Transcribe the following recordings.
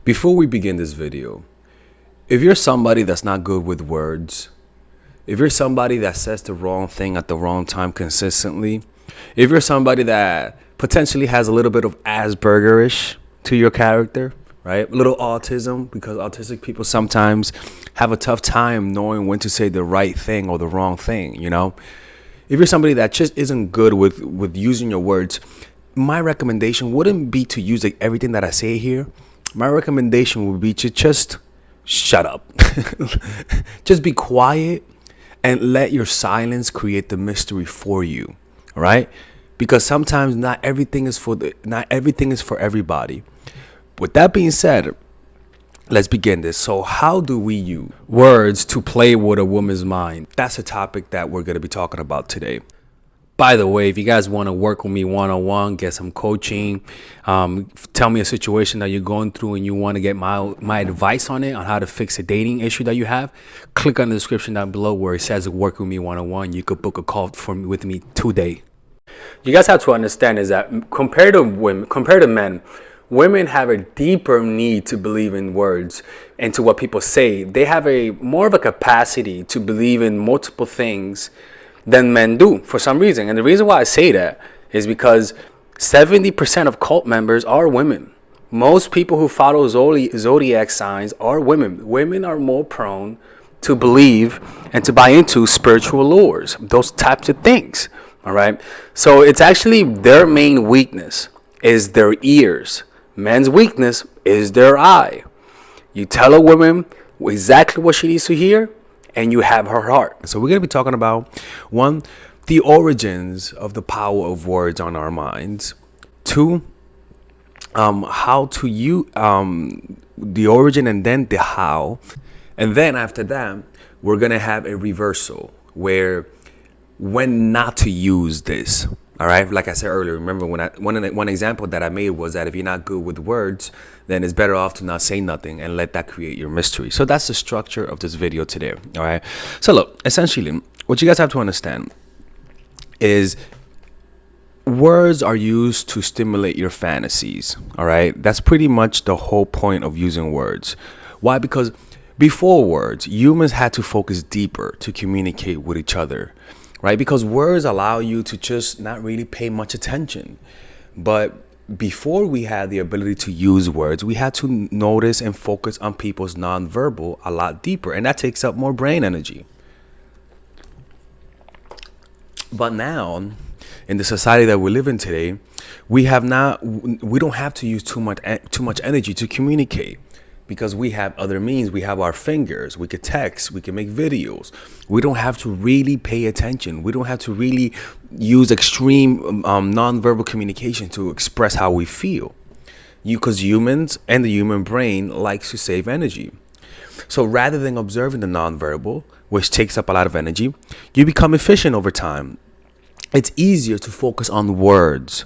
Before we begin this video, if you're somebody that's not good with words, if you're somebody that says the wrong thing at the wrong time consistently, if you're somebody that potentially has a little bit of Aspergerish to your character, right? A little autism, because autistic people sometimes have a tough time knowing when to say the right thing or the wrong thing, you know? If you're somebody that just isn't good with using your words, my recommendation wouldn't be to use like everything that I say here. My recommendation would be to just shut up. Just be quiet and let your silence create the mystery for you, right? Because sometimes not everything is for everybody. With that being said, let's begin this. So how do we use words to play with a woman's mind? That's a topic that we're going to be talking about today. By the way, if you guys want to work with me one-on-one, get some coaching, tell me a situation that you're going through and you want to get my advice on it, on how to fix a dating issue that you have, click on the description down below where it says work with me one-on-one. You could book a call with me today. You guys have to understand is that compared to men, women have a deeper need to believe in words and to what people say. They have a more of a capacity to believe in multiple things than men do for some reason. And the reason why I say that is because 70% of cult members are women. Most people who follow zodiac signs are women. Women are more prone to believe and to buy into spiritual lures, those types of things. All right. So it's actually their main weakness is their ears. Men's weakness is their eye. You tell a woman exactly what she needs to hear, and you have her heart. So we're going to be talking about, one, the origins of the power of words on our minds. Two, how to use the origin and then the how. And then after that, we're going to have a reversal where when not to use this. All right. Like I said earlier, remember one example that I made was that if you're not good with words, then it's better off to not say nothing and let that create your mystery. So that's the structure of this video today. All right. So look, essentially, what you guys have to understand is words are used to stimulate your fantasies. All right. That's pretty much the whole point of using words. Why? Because before words, humans had to focus deeper to communicate with each other. Right? Because words allow you to just not really pay much attention. But before we had the ability to use words, we had to notice and focus on people's nonverbal a lot deeper. And that takes up more brain energy. But now, in the society that we live in today, we don't have to use too much energy to communicate. Because we have other means. We have our fingers. We could text. We can make videos. We don't have to really pay attention. We don't have to really use extreme nonverbal communication to express how we feel. Because humans and the human brain likes to save energy. So rather than observing the nonverbal, which takes up a lot of energy, you become efficient over time. It's easier to focus on words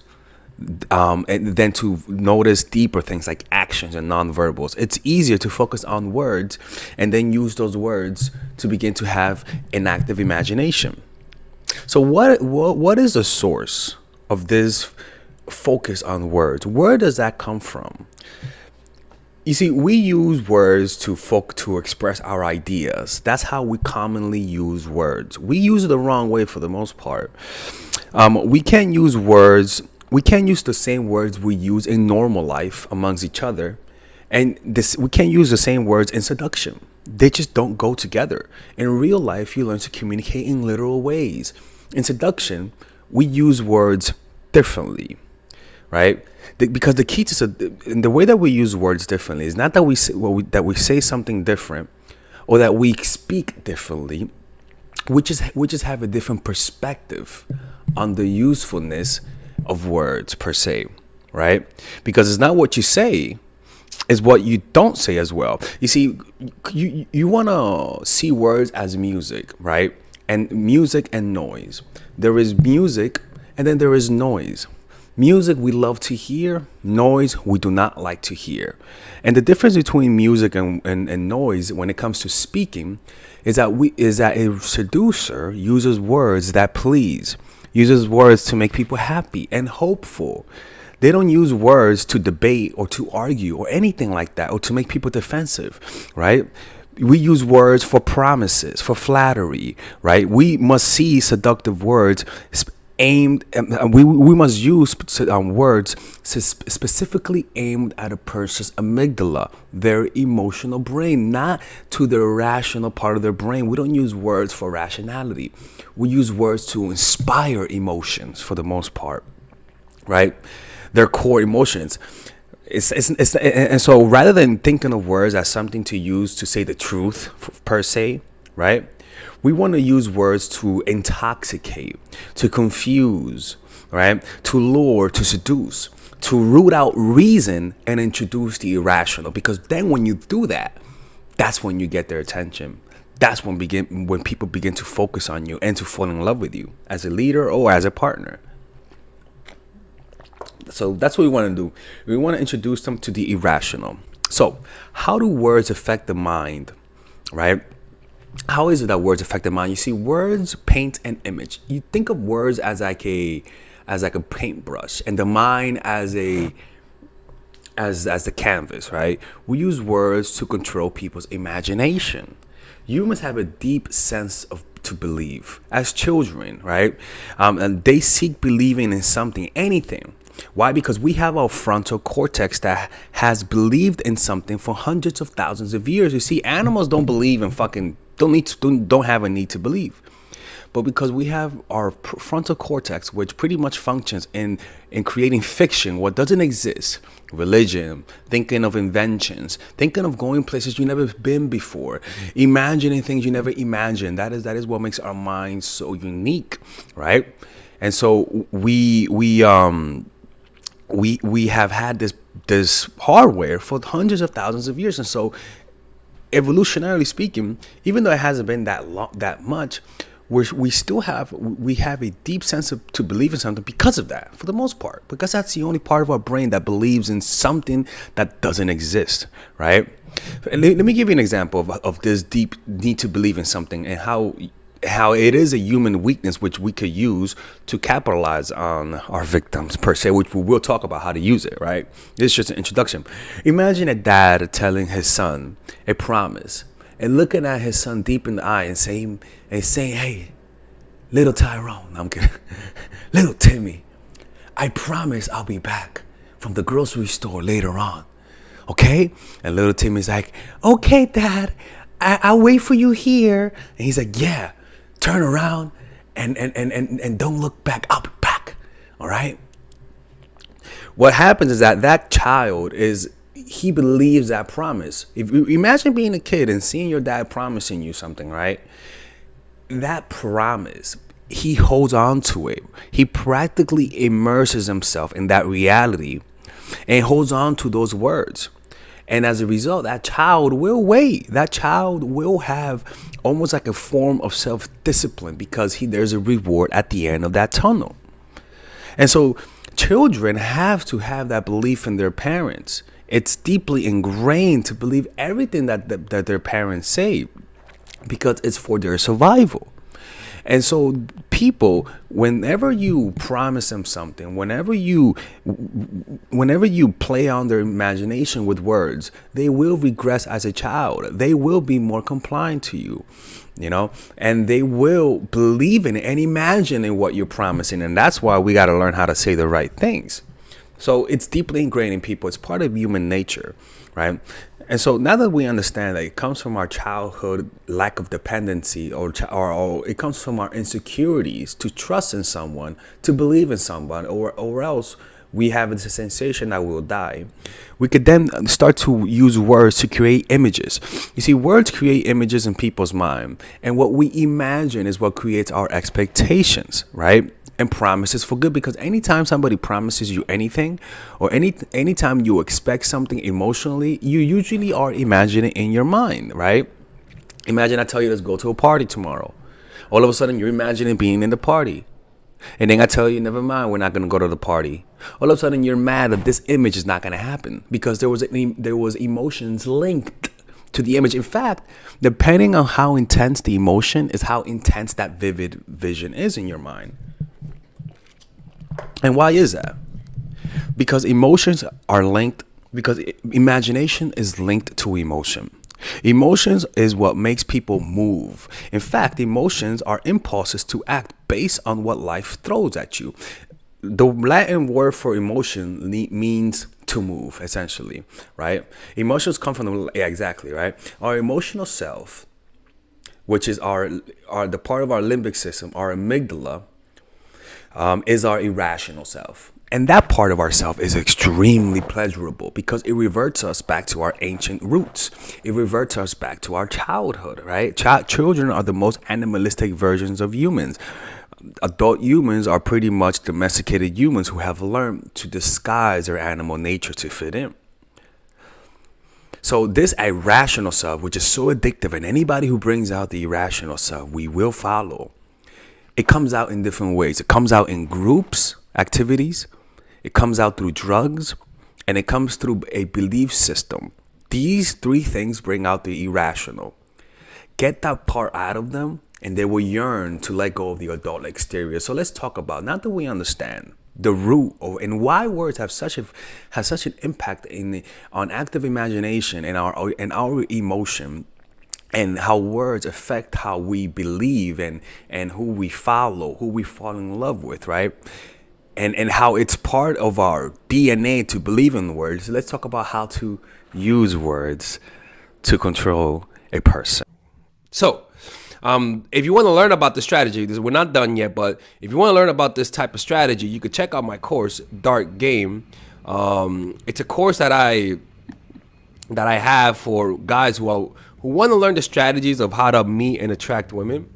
and then to notice deeper things like actions and nonverbals. It's easier to focus on words and then use those words to begin to have an active imagination. So what is the source of this focus on words? Where does that come from? You see, we use words to express our ideas. That's how we commonly use words. We use it the wrong way for the most part. We can't use the same words we use in normal life amongst each other. And we can't use the same words in seduction. They just don't go together. In real life, you learn to communicate in literal ways. In seduction, we use words differently, right? Because the key to the way that we use words differently is not that we say something different or that we speak differently. We just have a different perspective on the usefulness of words per se, right? Because it's not what you say, it's what you don't say as well. You see, you want to see words as music, right? And music and noise. There is music and then there is noise. Music we love to hear, noise we do not like to hear. And the difference between music and noise when it comes to speaking is that a seducer uses words that please, uses words to make people happy and hopeful. They don't use words to debate or to argue or anything like that, or to make people defensive, right? We use words for promises, for flattery, right? We must see seductive words aimed, we must use words specifically aimed at a person's amygdala, their emotional brain, not to the rational part of their brain. We don't use words for rationality. We use words to inspire emotions for the most part, right? Their core emotions. And so rather than thinking of words as something to use to say the truth per se, right? We want to use words to intoxicate, to confuse, right? To lure, to seduce, to root out reason and introduce the irrational. Because then when you do that, that's when you get their attention. That's when people begin to focus on you and to fall in love with you as a leader or as a partner. So that's what we want to do. We want to introduce them to the irrational. So how do words affect the mind, right? How is it that words affect the mind? You see, words paint an image. You think of words as like a paintbrush, and the mind as the canvas, right? We use words to control people's imagination. Humans have a deep sense of to believe as children, right? And they seek believing in something, anything. Why? Because we have our frontal cortex that has believed in something for hundreds of thousands of years. You see, animals don't believe in don't have a need to believe. But because we have our frontal cortex, which pretty much functions in creating fiction, what doesn't exist, religion, thinking of inventions, thinking of going places you've never been before, imagining things you never imagined. That is what makes our minds so unique, right? And so we have had this hardware for hundreds of thousands of years. And so evolutionarily speaking, even though it hasn't been that much, we have a deep sense to believe in something because of that, for the most part, because that's the only part of our brain that believes in something that doesn't exist, right? Let me give you an example of this deep need to believe in something, and how it is a human weakness which we could use to capitalize on our victims per se, which we will talk about how to use it, right? This is just an introduction. Imagine a dad telling his son a promise and looking at his son deep in the eye and saying, hey, little Tyrone, I'm kidding, little Timmy, I promise I'll be back from the grocery store later on, okay? And little Timmy's like, okay, Dad, I'll wait for you here. And he's like, yeah, turn around and don't look back. I'll be back. All right. What happens is that child he believes that promise. If you imagine being a kid and seeing your dad promising you something, right? That promise, he holds on to it. He practically immerses himself in that reality and holds on to those words. And as a result, that child will wait. That child will have almost like a form of self-discipline because there's a reward at the end of that tunnel. And so children have to have that belief in their parents. It's deeply ingrained to believe everything that their parents say because it's for their survival. And so people, whenever you promise them something, whenever you play on their imagination with words, they will regress as a child. They will be more compliant to you, and they will believe in it and imagine in what you're promising. And that's why we got to learn how to say the right things. So it's deeply ingrained in people. It's part of human nature, right? And so now that we understand that it comes from our childhood lack of dependency, or it comes from our insecurities to trust in someone, to believe in someone, or else we have the sensation that we'll die, we could then start to use words to create images. You see, words create images in people's mind, and what we imagine is what creates our expectations, right? And promises for good, because anytime somebody promises you anything, or anytime you expect something emotionally, you usually are imagining in your mind, right? Imagine I tell you, let's go to a party tomorrow. All of a sudden you're imagining being in the party. And then I tell you, never mind, we're not going to go to the party. All of a sudden you're mad that this image is not going to happen because there was emotions linked to the image. In fact, depending on how intense the emotion is, how intense that vivid vision is in your mind. And why is that? Because emotions are linked, because imagination is linked to emotion. Emotions is what makes people move. In fact, emotions are impulses to act based on what life throws at you. The Latin word for emotion means to move, essentially, right? Emotions come from yeah, exactly, right? Our emotional self, which is our the part of our limbic system, our amygdala, is our irrational self. And that part of ourself is extremely pleasurable because it reverts us back to our ancient roots. It reverts us back to our childhood, right? Children are the most animalistic versions of humans. Adult humans are pretty much domesticated humans who have learned to disguise their animal nature to fit in. So this irrational self, which is so addictive, and anybody who brings out the irrational self, we will follow. It comes out in different ways. It comes out in groups, activities. It comes out through drugs, and it comes through a belief system. These three things bring out the irrational. Get that part out of them, and they will yearn to let go of the adult exterior. So let's talk about, now that we understand the root of and why words have such an impact on active imagination and our emotion, and how words affect how we believe and who we follow, who we fall in love with, right? And how it's part of our DNA to believe in words. Let's talk about how to use words to control a person. So, if you want to learn about the strategy, we're not done yet, but if you want to learn about this type of strategy, you could check out my course, Dark Game. It's a course that I have for guys who want to learn the strategies of how to meet and attract women.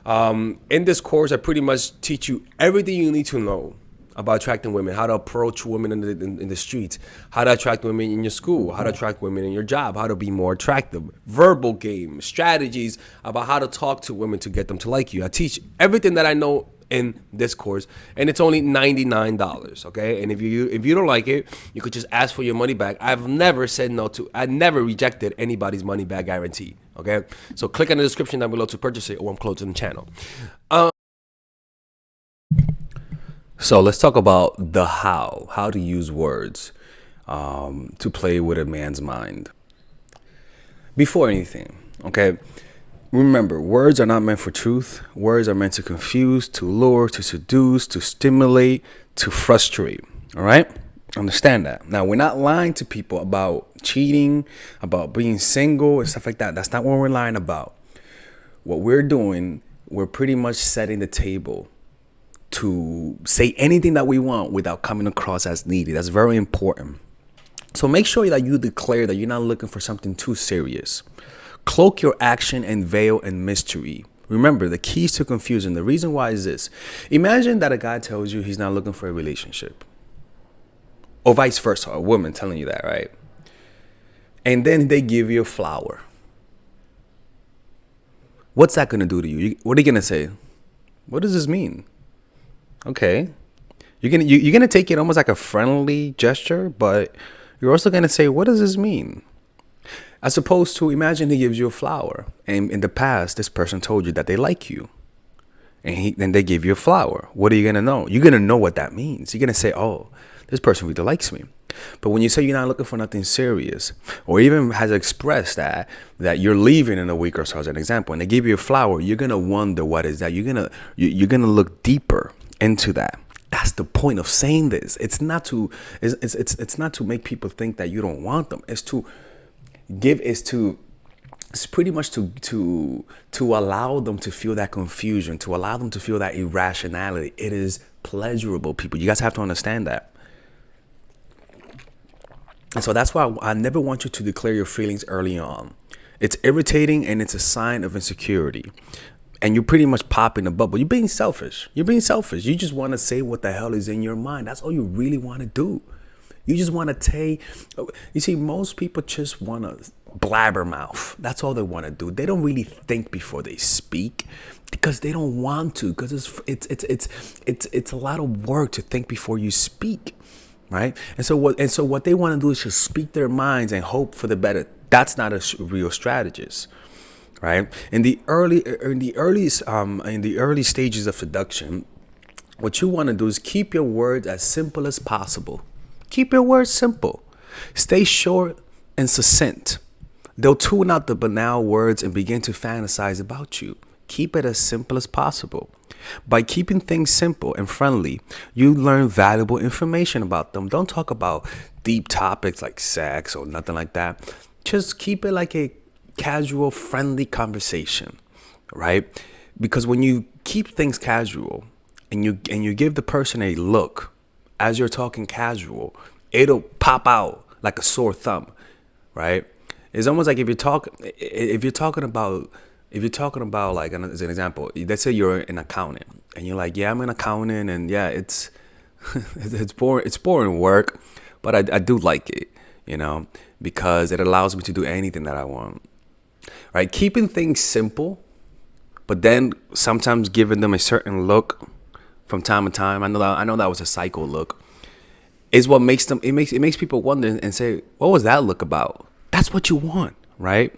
In this course, I pretty much teach you everything you need to know about attracting women, how to approach women in the streets, how to attract women in your school, how to attract women in your job, how to be more attractive, verbal game, strategies about how to talk to women to get them to like you. I teach everything that I know in this course, and it's only $99, okay? And if you don't like it, you could just ask for your money back. I've never said no to, I never rejected anybody's money back guarantee, okay? So click on the description down below to purchase it, or I'm closing the channel. So let's talk about the how to use words to play with a man's mind. Before anything, okay, remember, words are not meant for truth. Words are meant to confuse, to lure, to seduce, to stimulate, to frustrate, all right? Understand that. Now, we're not lying to people about cheating, about being single and stuff like that. That's not what we're lying about. What we're doing, we're pretty much setting the table to say anything that we want without coming across as needy. That's very important. So make sure that you declare that you're not looking for something too serious. Cloak your action and veil in mystery. Remember, the keys to confusion. The reason why is this. Imagine that a guy tells you he's not looking for a relationship. Or vice versa, a woman telling you that, right? And then they give you a flower. What's that going to do to you? What are you going to say? What does this mean? Okay, you're gonna take it almost like a friendly gesture, but you're also gonna say, what does this mean? As opposed to, imagine he gives you a flower, and in the past this person told you that they like you, and then they give you a flower. What are you gonna know? You're gonna know what that means. You're gonna say, oh, this person really likes me. But when you say you're not looking for nothing serious, or even has expressed that you're leaving in a week or so, as an example, and they give you a flower, you're gonna wonder what is that. You're gonna look deeper into that. That's the point of saying this. It's not to make people think that you don't want them. It's pretty much to allow them to feel that confusion, to allow them to feel that irrationality. It is pleasurable, people. You guys have to understand that. And so that's why I never want you to declare your feelings early on. It's irritating, and it's a sign of insecurity. And you're pretty much popping a bubble. You're being selfish. You just want to say what the hell is in your mind. That's all you really want to do. You just want to you see, most people just want to blabbermouth. That's all they want to do. They don't really think before they speak because they don't want to. Because it's a lot of work to think before you speak, right? And so what they want to do is just speak their minds and hope for the better. That's not a real strategist. Right? In the early stages of seduction, what you want to do is keep your words as simple as possible. Keep your words simple. Stay short and succinct. They'll tune out the banal words and begin to fantasize about you. Keep it as simple as possible. By keeping things simple and friendly, you learn valuable information about them. Don't talk about deep topics like sex or nothing like that. Just keep it like a casual, friendly conversation, right? Because when you keep things casual and you give the person a look as you're talking casual, it'll pop out like a sore thumb, right? It's almost like if you're talking about like as an example, let's say you're an accountant and you're like, yeah, I'm an accountant, and yeah, it's it's boring work, but I do like it, because it allows me to do anything that I want, right? Keeping things simple, but then sometimes giving them a certain look from time to time. I know that was a cycle look. Is what makes them. It makes people wonder and say, what was that look about? That's what you want, right?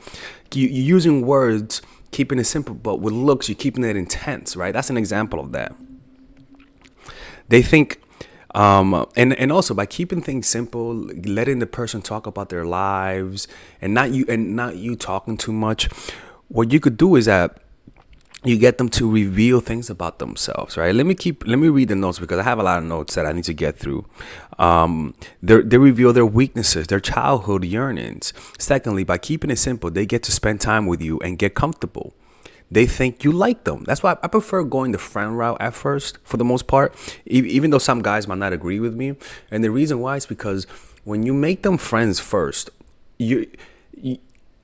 You're using words, keeping it simple, but with looks, you're keeping it intense, right? That's an example of that. They think, and also by keeping things simple, letting the person talk about their lives, and not you talking too much. What you could do is that you get them to reveal things about themselves, right? Let me read the notes because I have a lot of notes that I need to get through. They reveal their weaknesses, their childhood yearnings. Secondly, by keeping it simple, they get to spend time with you and get comfortable. They think you like them. That's why I prefer going the friend route at first, for the most part, even though some guys might not agree with me. And the reason why is because when you make them friends first, it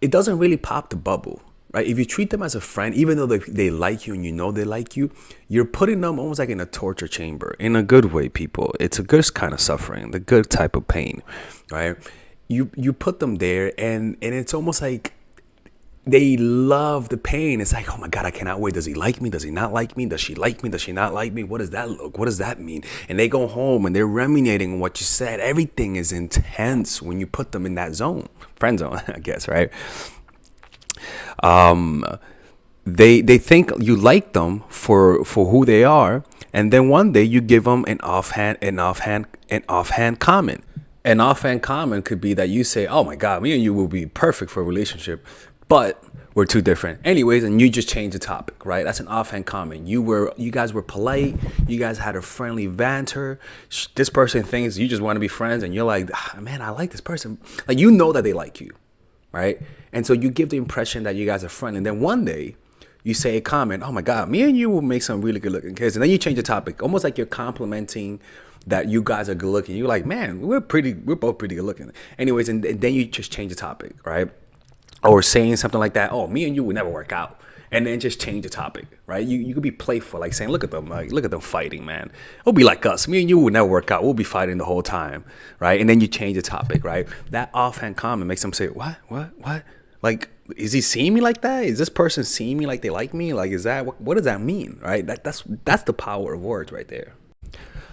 doesn't really pop the bubble. Right? If you treat them as a friend, even though they like you and they like you, you're putting them almost like in a torture chamber, in a good way, people. It's a good kind of suffering, the good type of pain, right? You put them there and it's almost like they love the pain. It's like, oh my God, I cannot wait. Does he like me? Does he not like me? Does she like me? Does she not like me? What does that look? What does that mean? And they go home and they're ruminating on what you said. Everything is intense when you put them in that zone, friend zone, I guess, right? They think you like them for who they are, and then one day you give them an offhand comment. An offhand comment could be that you say, "Oh my God, me and you will be perfect for a relationship, but we're too different." Anyways, and you just change the topic, right? That's an offhand comment. You guys were polite. You guys had a friendly banter. This person thinks you just want to be friends, and you're like, "Man, I like this person." Like that they like you. Right? And so you give the impression that you guys are friendly. And then one day you say a comment, "Oh my God, me and you will make some really good looking kids." And then you change the topic, almost like you're complimenting that you guys are good looking. You're like, "Man, we're both pretty good looking." Anyways, and then you just change the topic, right? Or saying something like that, "Oh, me and you would never work out." And then just change the topic, right? You could be playful, like saying, look at them fighting, man. It'll be like us. Me and you would never work out. We'll be fighting the whole time, right? And then you change the topic, right? That offhand comment makes them say, what? Like, is he seeing me like that? Is this person seeing me like they like me? Like, what does that mean, right? That's the power of words right there.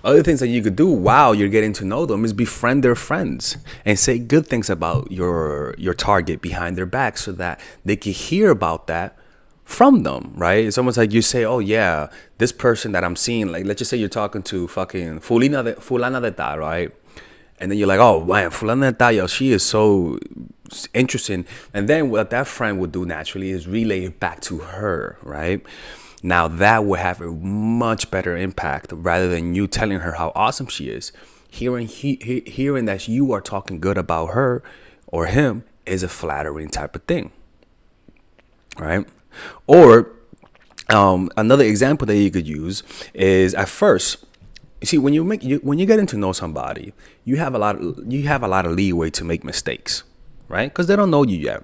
Other things that you could do while you're getting to know them is befriend their friends and say good things about your target behind their back so that they can hear about that from them, right? It's almost like you say, "Oh yeah, this person that I'm seeing," like let's just say you're talking to fucking fulana de tal, right? And then you're like, "Oh man, fulana de tal, yo, she is so interesting." And then what that friend would do naturally is relay it back to her, right? Now that would have a much better impact rather than you telling her how awesome she is. Hearing that you are talking good about her or him is a flattering type of thing, right? Or another example that you could use is at first, you see, when you're getting to know somebody, you have a lot of leeway to make mistakes, right? Because they don't know you yet.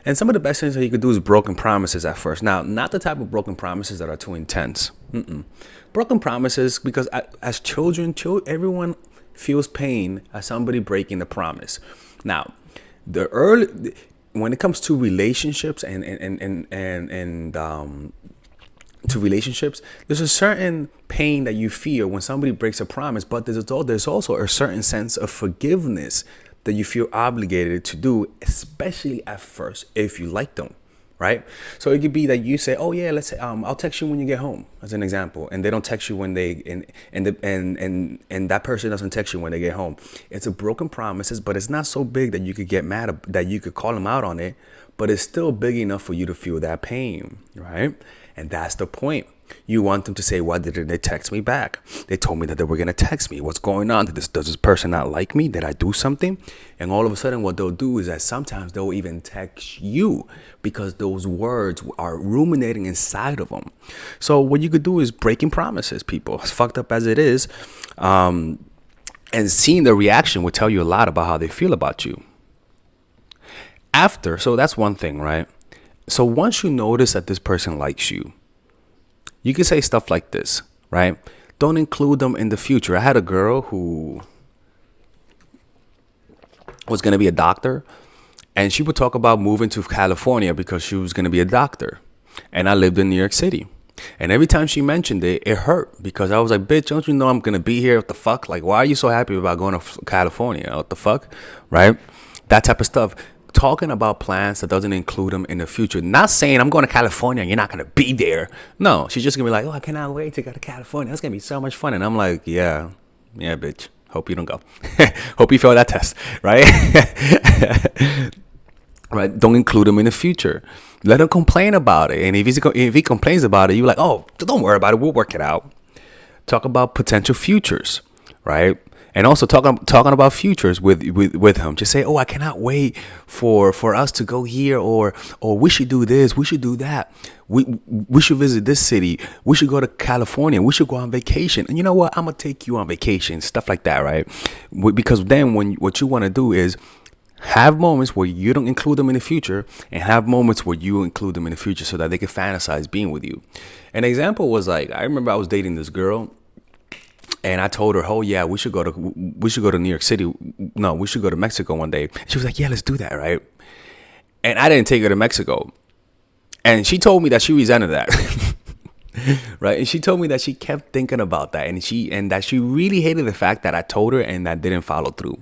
And some of the best things that you could do is broken promises at first. Now, not the type of broken promises that are too intense. Broken promises, because as children, everyone feels pain at somebody breaking the promise. Now, when it comes to relationships and to relationships, there's a certain pain that you feel when somebody breaks a promise, but there's also a certain sense of forgiveness that you feel obligated to do, especially at first, if you like them, right? So it could be that you say, "Oh yeah, let's say, I'll text you when you get home," as an example, and they don't text you when they and that person doesn't text you when they get home. It's a broken promises, but it's not so big that you could get mad that you could call them out on it, but it's still big enough for you to feel that pain, right? And that's the point. You want them to say, "Why didn't they text me back? They told me that they were going to text me. What's going on? Does this person not like me? Did I do something?" And all of a sudden, what they'll do is that sometimes they'll even text you because those words are ruminating inside of them. So what you could do is breaking promises, people. As fucked up as it is, and seeing the reaction will tell you a lot about how they feel about you. So that's one thing, right? So once you notice that this person likes you, you can say stuff like this, right? Don't include them in the future. I had a girl who was going to be a doctor, and she would talk about moving to California because she was going to be a doctor. And I lived in New York City. And every time she mentioned it, it hurt because I was like, "Bitch, don't you know I'm going to be here? What the fuck? Like, why are you so happy about going to California? What the fuck?" Right? That type of stuff. Talking about plans that doesn't include them in the future. Not saying I'm going to California and you're not going to be there. No, she's just going to be like, "Oh, I cannot wait to go to California. That's going to be so much fun." And I'm like, yeah, bitch. Hope you don't go. Hope you fail that test, right? Right? Don't include him in the future. Let him complain about it. And if he complains about it, you're like, "Oh, don't worry about it. We'll work it out." Talk about potential futures, right? And also talking about futures with him. Just say, "Oh, I cannot wait for us to go here, or we should do this, we should do that. We should visit this city. We should go to California. We should go on vacation. And you know what? I'm gonna take you on vacation." Stuff like that, right? Because then what you want to do is have moments where you don't include them in the future, and have moments where you include them in the future so that they can fantasize being with you. An example was like, I remember I was dating this girl. And I told her, "Oh yeah, we should go to New York City. No, we should go to Mexico one day." She was like, "Yeah, let's do that," right? And I didn't take her to Mexico. And she told me that she resented that. Right? And she told me that she kept thinking about that, and that she really hated the fact that I told her and that didn't follow through.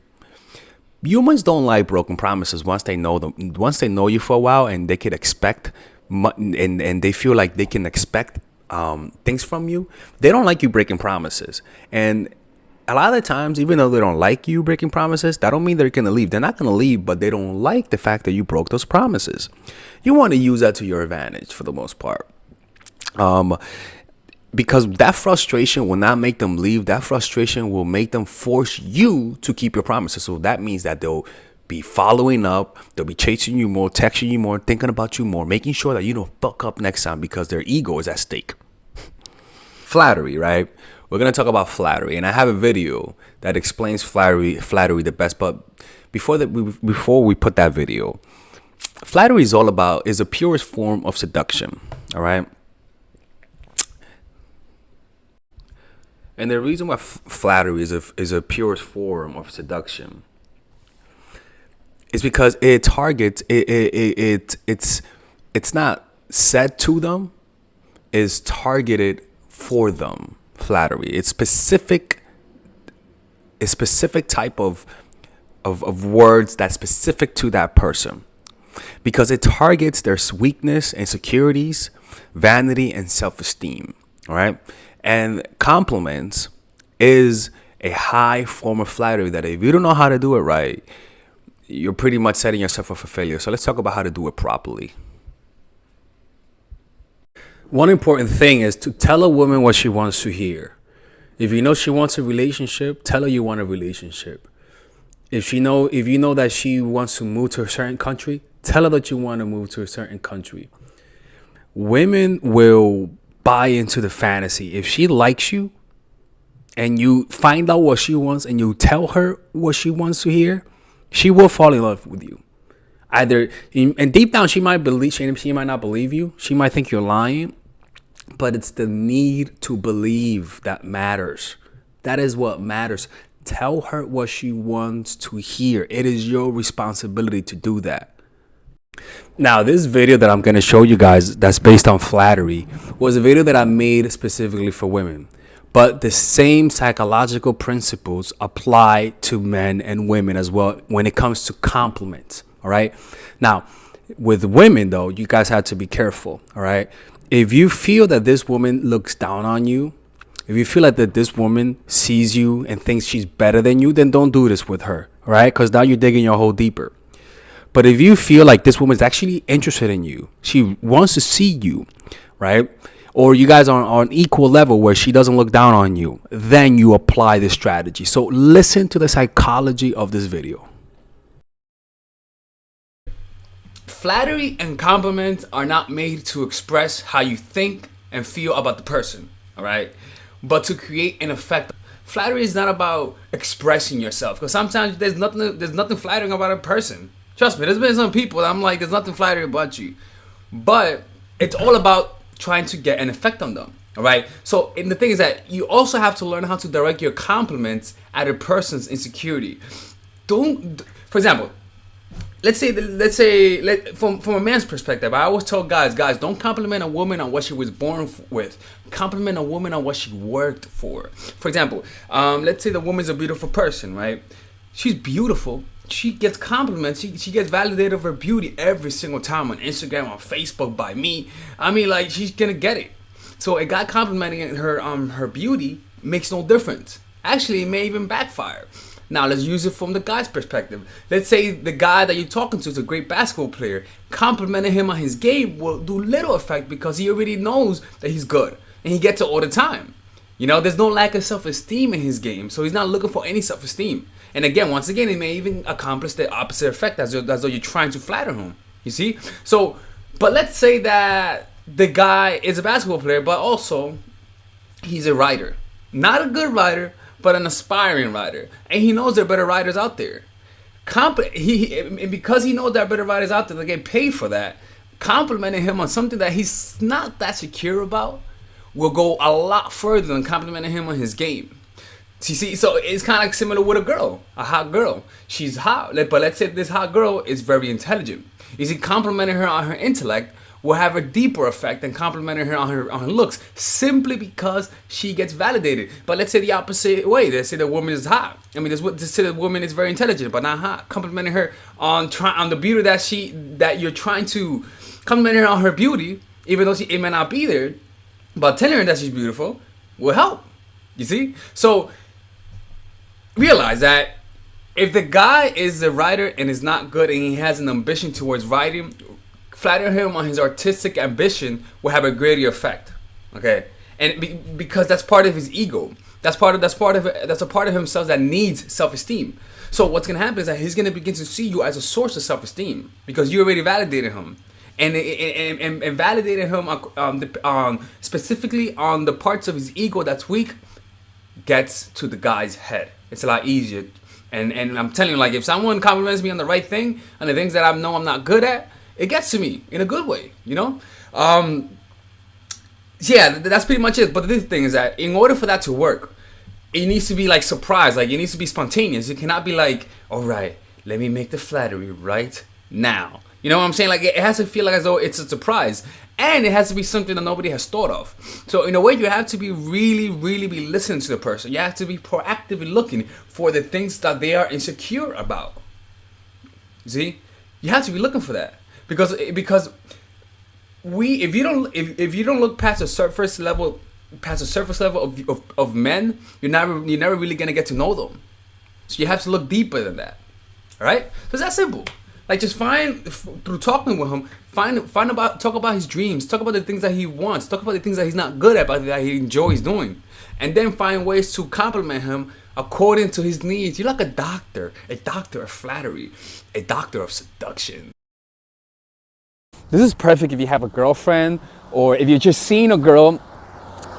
Humans don't like broken promises once they know them. Once they know you for a while and they can expect and they feel like they can expect things from you, they don't like you breaking promises. And a lot of the times, even though they don't like you breaking promises, that don't mean they're gonna leave. They're not gonna leave, but they don't like the fact that you broke those promises. You want to use that to your advantage for the most part, because that frustration will not make them leave. That frustration will make them force you to keep your promises. So that means that they'll be following up, they'll be chasing you more, texting you more, thinking about you more, making sure that you don't fuck up next time because their ego is at stake. Flattery, right? We're gonna talk about flattery, and I have a video that explains flattery the best. But before we put that video, flattery is the purest form of seduction. All right. And the reason why flattery is a purest form of seduction is because it targets it's not said to them, is targeted for them. Flattery. It's specific type of words that's specific to that person, because it targets their weakness, insecurities, vanity, and self-esteem. All right. And compliments is a high form of flattery that if you don't know how to do it right, you're pretty much setting yourself up for failure. So let's talk about how to do it properly. One important thing is to tell a woman what she wants to hear. If you know she wants a relationship, tell her you want a relationship. If you know that she wants to move to a certain country, tell her that you want to move to a certain country. Women will buy into the fantasy. If she likes you and you find out what she wants and you tell her what she wants to hear, she will fall in love with you. And deep down, she might not believe you. She might think you're lying, but it's the need to believe that matters. That is what matters. Tell her what she wants to hear. It is your responsibility to do that. Now, this video that I'm going to show you guys that's based on flattery was a video that I made specifically for women. But the same psychological principles apply to men and women as well when it comes to compliments. All right. Now, With women, though, you guys have to be careful, all right? If you feel that this woman looks down on you, if you feel like that this woman sees you and thinks she's better than you, then don't do this with her, all right? Because now you're digging your hole deeper. But if you feel like this woman's actually interested in you, she wants to see you, right? Or you guys are on equal level where she doesn't look down on you, then you apply this strategy. So listen to the psychology of this video. Flattery and compliments are not made to express how you think and feel about the person, all right? But to create an effect. Flattery is not about expressing yourself, because sometimes there's nothing flattering about a person. Trust me, there's been some people that I'm like, there's nothing flattering about you. But it's all about trying to get an effect on them, all right? So, and the thing is that you also have to learn how to direct your compliments at a person's insecurity. For example, let's say from a man's perspective, I always tell guys, don't compliment a woman on what she was born with. Compliment a woman on what she worked for. For example, let's say the woman's a beautiful person, right? She's beautiful. She gets compliments. She gets validated of her beauty every single time on Instagram, on Facebook, by me. I mean, like, she's gonna get it. So a guy complimenting her her beauty makes no difference. Actually, it may even backfire. Now, let's use it from the guy's perspective. Let's say the guy that you're talking to is a great basketball player. Complimenting him on his game will do little effect because he already knows that he's good. And he gets it all the time. You know, there's no lack of self-esteem in his game. So he's not looking for any self-esteem. And again, once again, it may even accomplish the opposite effect as though you're trying to flatter him. You see? So, but let's say that the guy is a basketball player, but also he's a writer. Not a good writer, but an aspiring writer. And he knows there are better writers out there. And because he knows there are better writers out there that get paid for that, complimenting him on something that he's not that secure about will go a lot further than complimenting him on his game. You see, so it's kind of like similar with a hot girl. She's hot, but let's say this hot girl is very intelligent. You see, complimenting her on her intellect will have a deeper effect than complimenting her on her looks, simply because she gets validated. But let's say the opposite way. Let's say the woman is hot. I mean, let's say the woman is very intelligent but not hot. Complimenting her on the beauty that you're trying to compliment her on her beauty, even though it may not be there, but telling her that she's beautiful will help. You see? So realize that if the guy is a writer and is not good and he has an ambition towards writing, flattering him on his artistic ambition will have a greater effect. Okay, and because that's part of his ego. That's a part of himself that needs self-esteem. So what's gonna happen is that he's gonna begin to see you as a source of self-esteem because you already validated him, and validated him specifically on the parts of his ego that's weak gets to the guy's head. It's a lot easier. And I'm telling you, like, if someone compliments me on the right thing, on the things that I know I'm not good at, it gets to me in a good way, you know? Yeah, that's pretty much it. But the thing is that in order for that to work, it needs to be like surprise. Like, it needs to be spontaneous. It cannot be like, all right, let me make the flattery right now. You know what I'm saying? Like, it has to feel like as though it's a surprise. And it has to be something that nobody has thought of. So in a way, you have to be really be listening to the person. You have to be proactively looking for the things that they are insecure about. See? You have to be looking for that. Because if you don't look past the surface level of men, you're never really gonna get to know them. So you have to look deeper than that. All right? So it's that simple. Like, just through talking with him, talk about his dreams, talk about the things that he wants, talk about the things that he's not good at, but that he enjoys doing, and then find ways to compliment him according to his needs. You're like a doctor of flattery, a doctor of seduction. This is perfect if you have a girlfriend, or if you're just seeing a girl,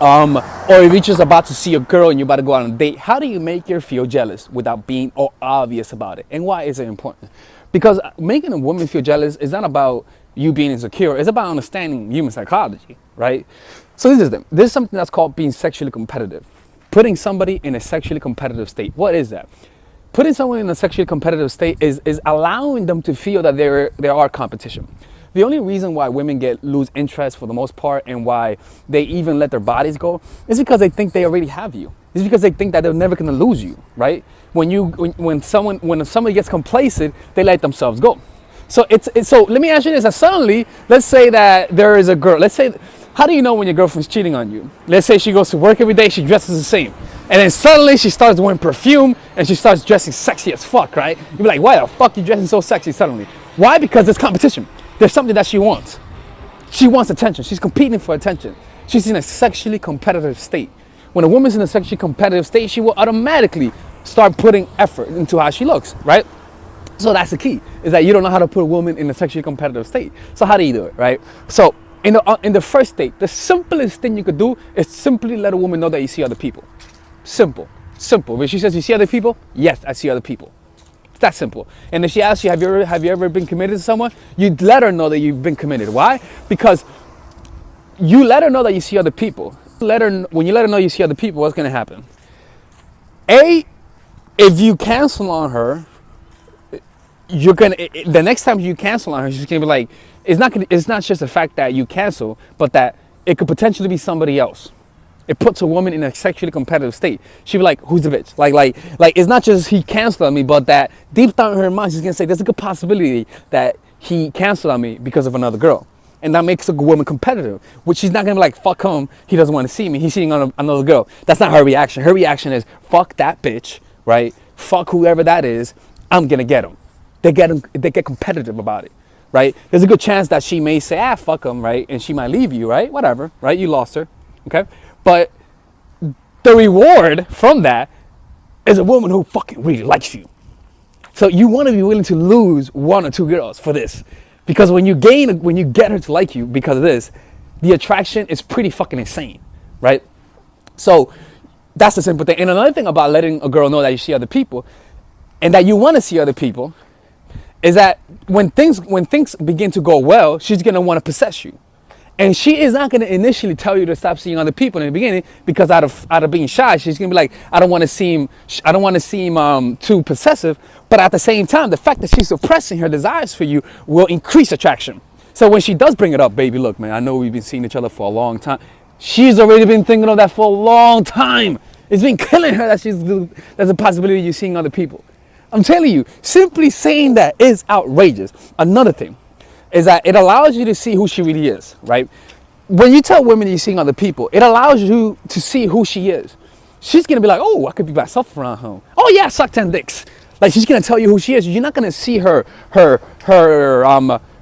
or if you're just about to see a girl and you're about to go out on a date. How do you make her feel jealous without being obvious about it? And why is it important? Because making a woman feel jealous is not about you being insecure. It's about understanding human psychology, right? So this is something that's called being sexually competitive. Putting somebody in a sexually competitive state. What is that? Putting someone in a sexually competitive state is allowing them to feel that there are competition. The only reason why women lose interest for the most part, and why they even let their bodies go, is because they think they already have you. It's because they think that they're never gonna lose you, right? When somebody gets complacent, they let themselves go. So let me ask you this. Suddenly, let's say that there is a girl. Let's say, how do you know when your girlfriend's cheating on you? Let's say she goes to work every day, she dresses the same. And then suddenly she starts wearing perfume and she starts dressing sexy as fuck, right? You'd be like, why the fuck you dressing so sexy suddenly? Why? Because there's competition. There's something that she wants. She wants attention. She's competing for attention. She's in a sexually competitive state. When a woman's in a sexually competitive state, she will automatically start putting effort into how she looks, right? So that's the key, is that you don't know how to put a woman in a sexually competitive state. So how do you do it, right? So in the first state, the simplest thing you could do is simply let a woman know that you see other people. Simple. When she says, you see other people? Yes, I see other people. It's that simple. And if she asks you, have you ever been committed to someone? You let her know that you've been committed. Why? Because you let her know that you see other people. When you let her know you see other people, what's going to happen? If you cancel on her, the next time you cancel on her, she's gonna be like, it's not just the fact that you cancel, but that it could potentially be somebody else. It puts a woman in a sexually competitive state. She'll be like, who's the bitch? Like it's not just he canceled on me, but that deep down in her mind, she's gonna say, there's a good possibility that he canceled on me because of another girl. And that makes a woman competitive, which she's not gonna be like, fuck him, he doesn't want to see me, he's cheating on another girl. That's not her reaction. Her reaction is, fuck that bitch, right? Fuck whoever that is, I'm gonna get him. They get competitive about it, right? There's a good chance that she may say, fuck him, right? And she might leave you, right? Whatever, right? You lost her, okay? But the reward from that is a woman who fucking really likes you. So you want to be willing to lose one or two girls for this. Because when you get her to like you because of this, the attraction is pretty fucking insane, right? So that's the simple thing. And another thing about letting a girl know that you see other people and that you want to see other people is that when things begin to go well, she's going to want to possess you. And she is not going to initially tell you to stop seeing other people in the beginning because out of being shy, she's going to be like, I don't want to seem too possessive. But at the same time, the fact that she's suppressing her desires for you will increase attraction. So when she does bring it up, baby, look, man, I know we've been seeing each other for a long time. She's already been thinking of that for a long time. It's been killing her that there's a possibility of you seeing other people. I'm telling you, simply saying that is outrageous. Another thing is that it allows you to see who she really is, right? When you tell women you're seeing other people, it allows you to see who she is. She's going to be like, oh, I could be myself around home. Oh, yeah, I suck 10 dicks. Like, she's going to tell you who she is. You're not going to see her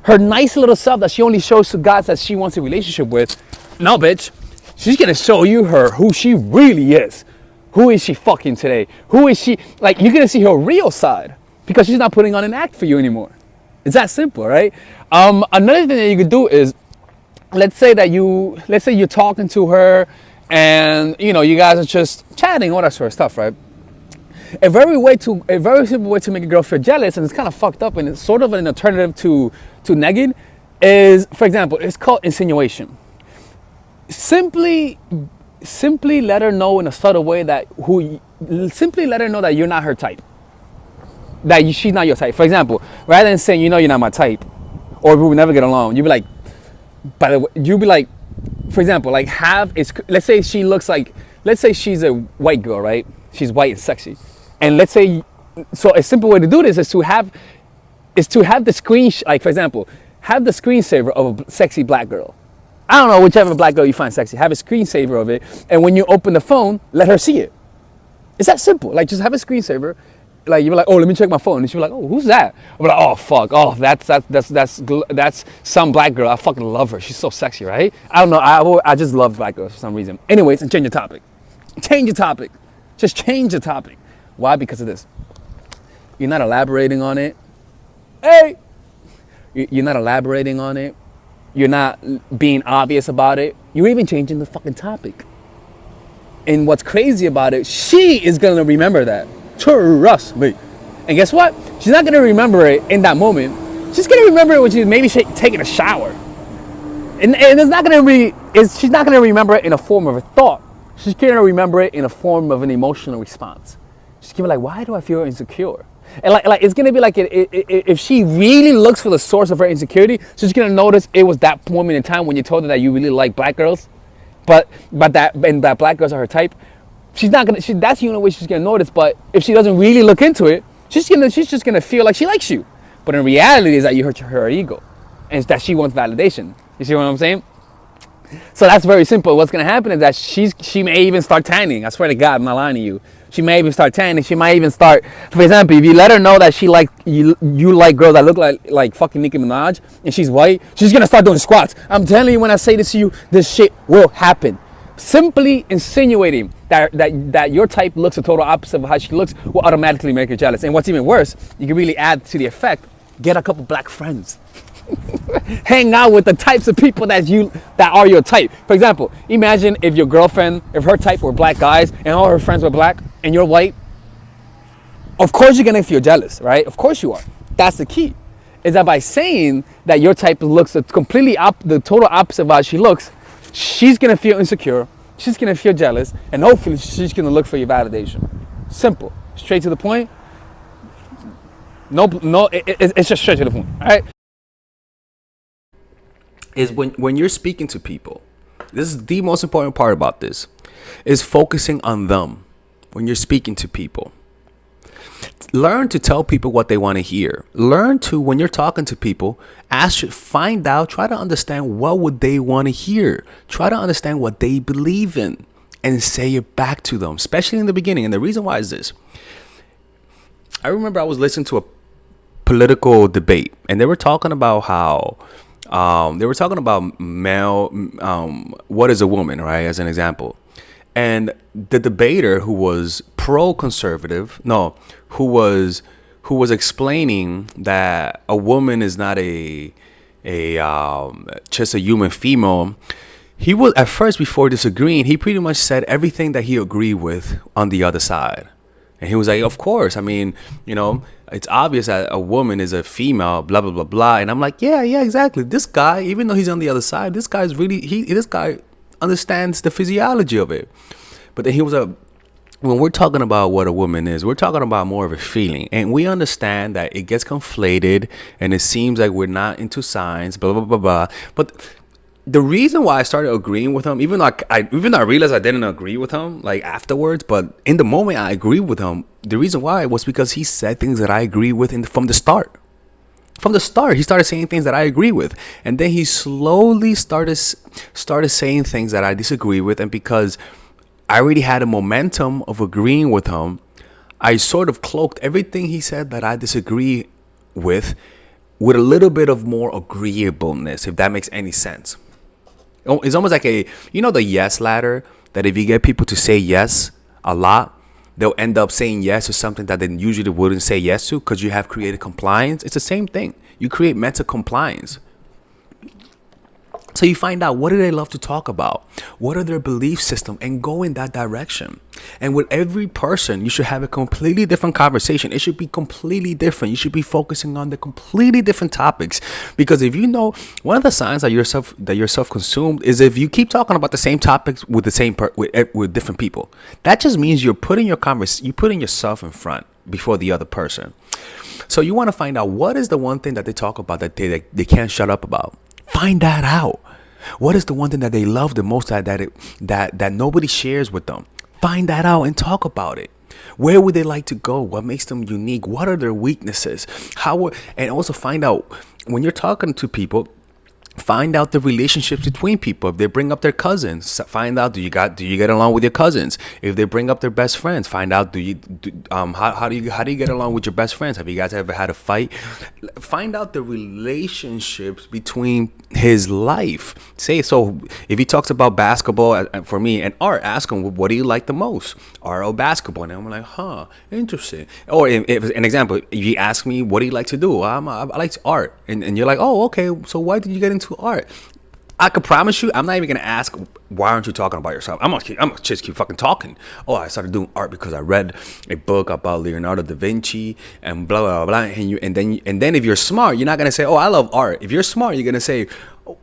nice little self that she only shows to guys that she wants a relationship with. No, bitch. She's going to show you who she really is. Who is she fucking today? Who is she? Like, you're going to see her real side because she's not putting on an act for you anymore. It's that simple, right? Another thing that you could do is, let's say you're talking to her and, you guys are just chatting, all that sort of stuff, right? A very simple way to make a girl feel jealous, and it's kind of fucked up and it's sort of an alternative to negging, is, for example, it's called insinuation. Simply let her know in a subtle way simply let her know that you're not her type. That she's not your type. For example, rather than saying, you're not my type, or we will never get along, you'll be like, for example, like let's say she's a white girl, right? She's white and sexy. And let's say, so a simple way to do this is to have the like, for example, have the screensaver of a sexy black girl. I don't know, whichever black girl you find sexy, have a screensaver of it. And when you open the phone, let her see it. It's that simple. Like, just have a screensaver. Like, you're like, oh, let me check my phone. And she'll be like, oh, who's that? I'm like, oh, fuck. Oh, that's some black girl. I fucking love her. She's so sexy, right? I don't know. I just love black girls for some reason. Anyways, and change your topic. Just change the topic. Why? Because of this. You're not elaborating on it. Hey! You're not elaborating on it. You're not being obvious about it. You're even changing the fucking topic. And what's crazy about it, she is going to remember that. Trust me. And guess what? She's not going to remember it in that moment. She's going to remember it when she's maybe taking a shower. And it's not going to be, she's not going to remember it in a form of a thought. She's going to remember it in a form of an emotional response. She's going to be like, why do I feel insecure? And like it's going to be like, if she really looks for the source of her insecurity, she's going to notice it was that moment in time when you told her that you really like black girls, but that black girls are her type. She's not going to, that's the only way she's going to notice. But if she doesn't really look into it, she's just going to feel like she likes you. But in reality, is that you hurt her ego, and it's that she wants validation. You see what I'm saying? So that's very simple. What's gonna happen is that she may even start tanning. I swear to God, I'm not lying to you. She may even start tanning. She might even start, for example, if you let her know that she like you like girls that look like fucking Nicki Minaj, and she's white, she's gonna start doing squats. I'm telling you, when I say this to you, this shit will happen. Simply insinuating that your type looks the total opposite of how she looks will automatically make her jealous. And what's even worse, you can really add to the effect, get a couple black friends. Hang out with the types of people that are your type. For example, imagine if your girlfriend, if her type were black guys and all her friends were black and you're white. Of course you're gonna feel jealous, right? Of course you are. That's the key. Is that by saying that your type looks the total opposite of how she looks, she's gonna feel insecure, she's gonna feel jealous, and hopefully she's gonna look for your validation. Simple, straight to the point. It's just straight to the point, all right? Is when you're speaking to people, this is the most important part about this, is focusing on them when you're speaking to people. Learn to tell people what they want to hear. Learn to, when you're talking to people, find out, try to understand what would they want to hear. Try to understand what they believe in and say it back to them, especially in the beginning. And the reason why is this. I remember I was listening to a political debate, and they were talking about how male, what is a woman, right? As an example. And the debater who was pro-conservative, who was explaining that a woman is not just a human female. He was, at first, before disagreeing, he pretty much said everything that he agreed with on the other side. And he was like, of course, I mean, it's obvious that a woman is a female, blah, blah, blah, blah. And I'm like, yeah, exactly. This guy, even though he's on the other side, this guy understands the physiology of it. But then he was when we're talking about what a woman is, we're talking about more of a feeling. And we understand that it gets conflated and it seems like we're not into science, blah, blah, blah, blah. But the reason why I started agreeing with him, even though I realized I didn't agree with him like afterwards, but in the moment I agreed with him, the reason why was because he said things that I agree with from the start. From the start, he started saying things that I agree with, and then he slowly started saying things that I disagree with. And because I already had a momentum of agreeing with him, I sort of cloaked everything he said that I disagree with a little bit of more agreeableness, if that makes any sense. It's almost like the yes ladder, that if you get people to say yes a lot, they'll end up saying yes to something that they usually wouldn't say yes to because you have created compliance. It's the same thing. You create mental compliance. So you find out, what do they love to talk about? What are their belief system? And go in that direction. And with every person, you should have a completely different conversation. It should be completely different. You should be focusing on the completely different topics. Because if you know, one of the signs that you're self-consumed is if you keep talking about the same topics with with different people. That just means you're putting yourself in front before the other person. So you want to find out, what is the one thing that they talk about that they can't shut up about. Find that out. What is the one thing that they love the most that nobody shares with them? Find that out and talk about it. Where would they like to go? What makes them unique? What are their weaknesses? And also find out, when you're talking to people, find out the relationships between people. If they bring up their cousins, find out, do you get along with your cousins? If they bring up their best friends, find out, how do you get along with your best friends? Have you guys ever had a fight? Find out the relationships between his life. So if he talks about basketball, for me, and art, ask him, what do you like the most, art or basketball? And I'm like, interesting. Or if an example, if you ask me, what do you like to do? I like art, and you're like, oh, okay, so why did you get into art? I could promise you, I'm not even gonna ask, why aren't you talking about yourself? I'm gonna just keep fucking talking. Oh, I started doing art because I read a book about Leonardo da Vinci and blah blah blah. And then if you're smart, you're not gonna say, oh, I love art. If you're smart, you're gonna say,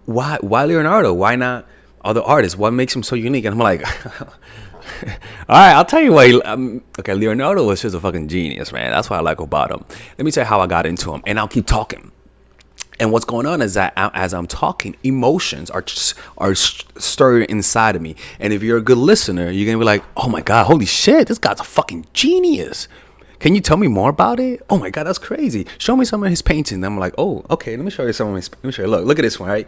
why Leonardo? Why not other artists? What makes him so unique? And I'm like, all right, I'll tell you why. Okay, Leonardo was just a fucking genius, man. That's what I like about him. Let me tell you how I got into him, and I'll keep talking. And what's going on is that as I'm talking, emotions are stirring inside of me. And if you're a good listener, you're going to be like, oh my God, holy shit, this guy's a fucking genius. Can you tell me more about it? Oh my God, that's crazy. Show me some of his paintings. And I'm like, oh, okay, let me show you some of his. Let me show you. Look at this one, right?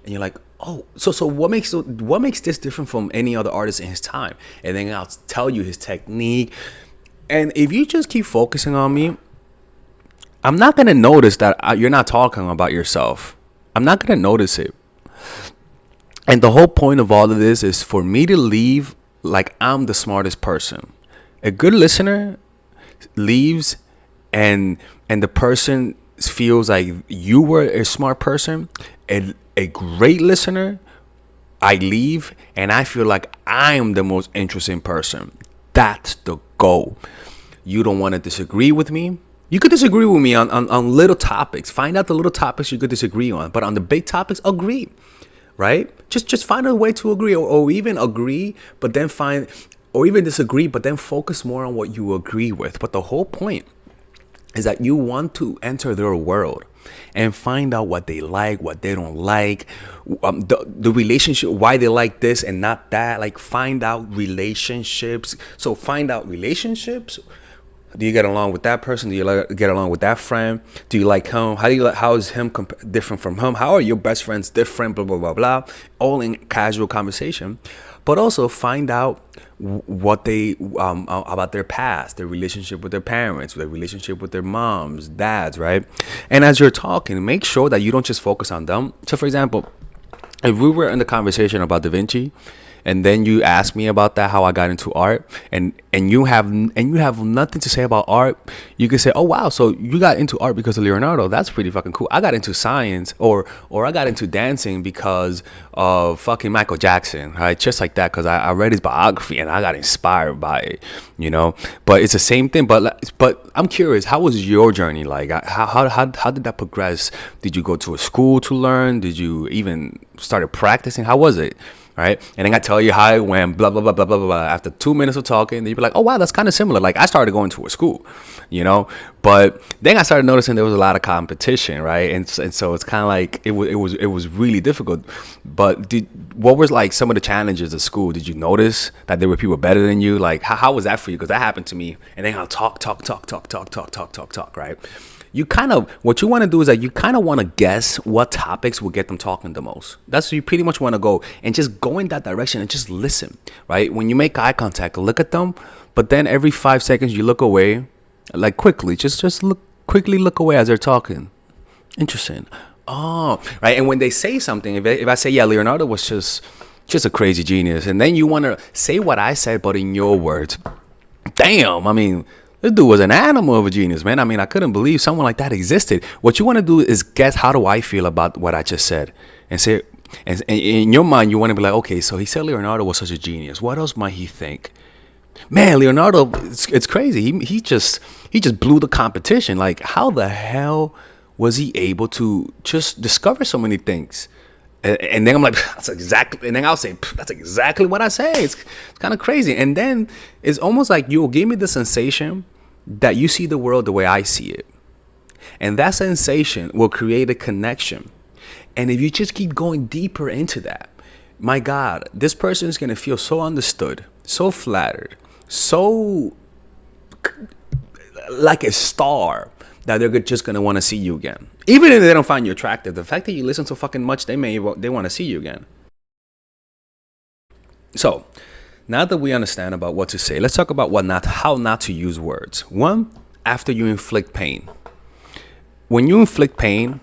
And you're like, oh, so what makes this different from any other artist in his time? And then I'll tell you his technique. And if you just keep focusing on me, I'm not gonna notice that you're not talking about yourself. I'm not gonna notice it. And the whole point of all of this is for me to leave like I'm the smartest person. A good listener leaves and the person feels like you were a smart person. A great listener, I leave and I feel like I'm the most interesting person. That's the goal. You don't want to disagree with me. You could disagree with me on little topics. Find out the little topics you could disagree on. But on the big topics, agree. Right? Just find a way to agree, or even agree, but then find, or even disagree, but then focus more on what you agree with. But the whole point is that you want to enter their world and find out what they like, what they don't like, the relationship, why they like this and not that. Like, find out relationships. So find out relationships. Do you get along with that person? Do you get along with that friend? Do you like him? How is him different from him? How are your best friends different? Blah, blah, blah, blah. All in casual conversation. But also find out what they about their past, their relationship with their parents, their relationship with their moms, dads, right? And as you're talking, make sure that you don't just focus on them. So, for example, if we were in the conversation about Da Vinci, and then you ask me about that, how I got into art, and you have nothing to say about art, you can say, oh wow, so you got into art because of Leonardo. That's pretty fucking cool. I got into science, or I got into dancing because of fucking Michael Jackson, right? Just like that, because I read his biography and I got inspired by it, you know. But it's the same thing. But I'm curious, how was your journey like? How did that progress? Did you go to a school to learn? Did you even started practicing? How was it? Right? And then I tell you how it went, blah, blah, blah, blah, blah, blah. After 2 minutes of talking, then you'd be like, oh, wow, that's kind of similar. Like, I started going to a school, you know? But then I started noticing there was a lot of competition, right? And so it's kind of like, it was really difficult. But what was, like, some of the challenges at school? Did you notice that there were people better than you? Like, how was that for you? Because that happened to me. And then I'll talk, right? What you want to do is that you kind of want to guess what topics will get them talking the most. That's where you pretty much want to go, and just go in that direction and just listen, right? When you make eye contact, look at them, but then every 5 seconds you look away, like quickly, just look away as they're talking. Interesting. Oh, right. And when they say something, if I say, yeah, Leonardo was just a crazy genius, and then you want to say what I said, but in your words, damn, I mean, this dude was an animal of a genius, man. I mean, I couldn't believe someone like that existed. What you want to do is guess, how do I feel about what I just said? And say, and in your mind, you want to be like, okay, so he said Leonardo was such a genius. What else might he think? Man, Leonardo, it's crazy. He just blew the competition. Like, how the hell was he able to just discover so many things? And then I'm like, that's exactly, and then I'll say, that's exactly what I say. It's kind of crazy. And then it's almost like you'll give me the sensation that you see the world the way I see it. And that sensation will create a connection. And if you just keep going deeper into that, my God, this person is going to feel so understood, so flattered, so like a star, that they're just going to want to see you again. Even if they don't find you attractive, the fact that you listen so fucking much, they want to see you again. So, now that we understand about what to say, let's talk about how not to use words. One, after you inflict pain. When you inflict pain,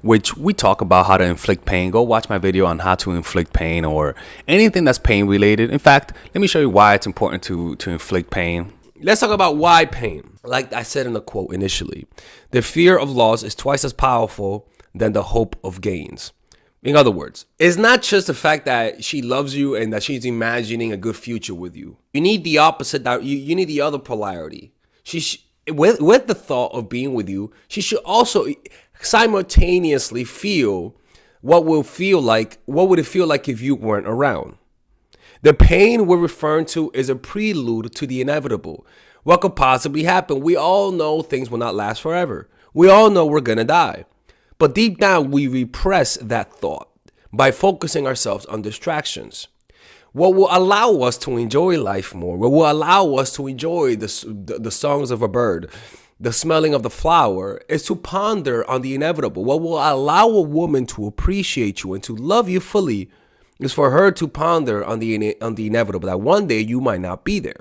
which we talk about how to inflict pain, go watch my video on how to inflict pain or anything that's pain related. In fact, let me show you why it's important to inflict pain. Let's talk about why pain. Like I said in the quote initially, the fear of loss is twice as powerful than the hope of gains. In other words, it's not just the fact that she loves you and that she's imagining a good future with you. You need the opposite. You need the other polarity. With the thought of being with you, she should also simultaneously feel what would it feel like if you weren't around. The pain we're referring to is a prelude to the inevitable. What could possibly happen? We all know things will not last forever. We all know we're going to die. But deep down, we repress that thought by focusing ourselves on distractions. what will allow us to enjoy life more, what will allow us to enjoy the songs of a bird, the smelling of the flower, is to ponder on the inevitable. What will allow a woman to appreciate you and to love you fully is for her to ponder on the inevitable, that one day you might not be there.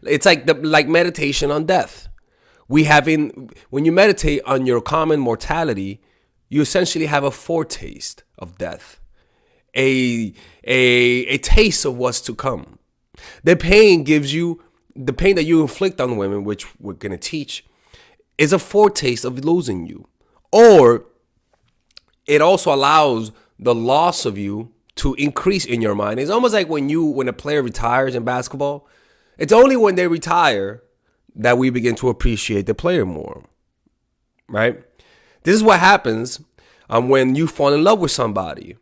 It's like meditation on death. When you meditate on your common mortality, you essentially have a foretaste of death, a taste of what's to come. The pain that you inflict on women, which we're going to teach, is a foretaste of losing you. Or it also allows the loss of you to increase in your mind. It's almost like when a player retires in basketball, it's only when they retire that we begin to appreciate the player more, right? This is what happens when you fall in love with somebody,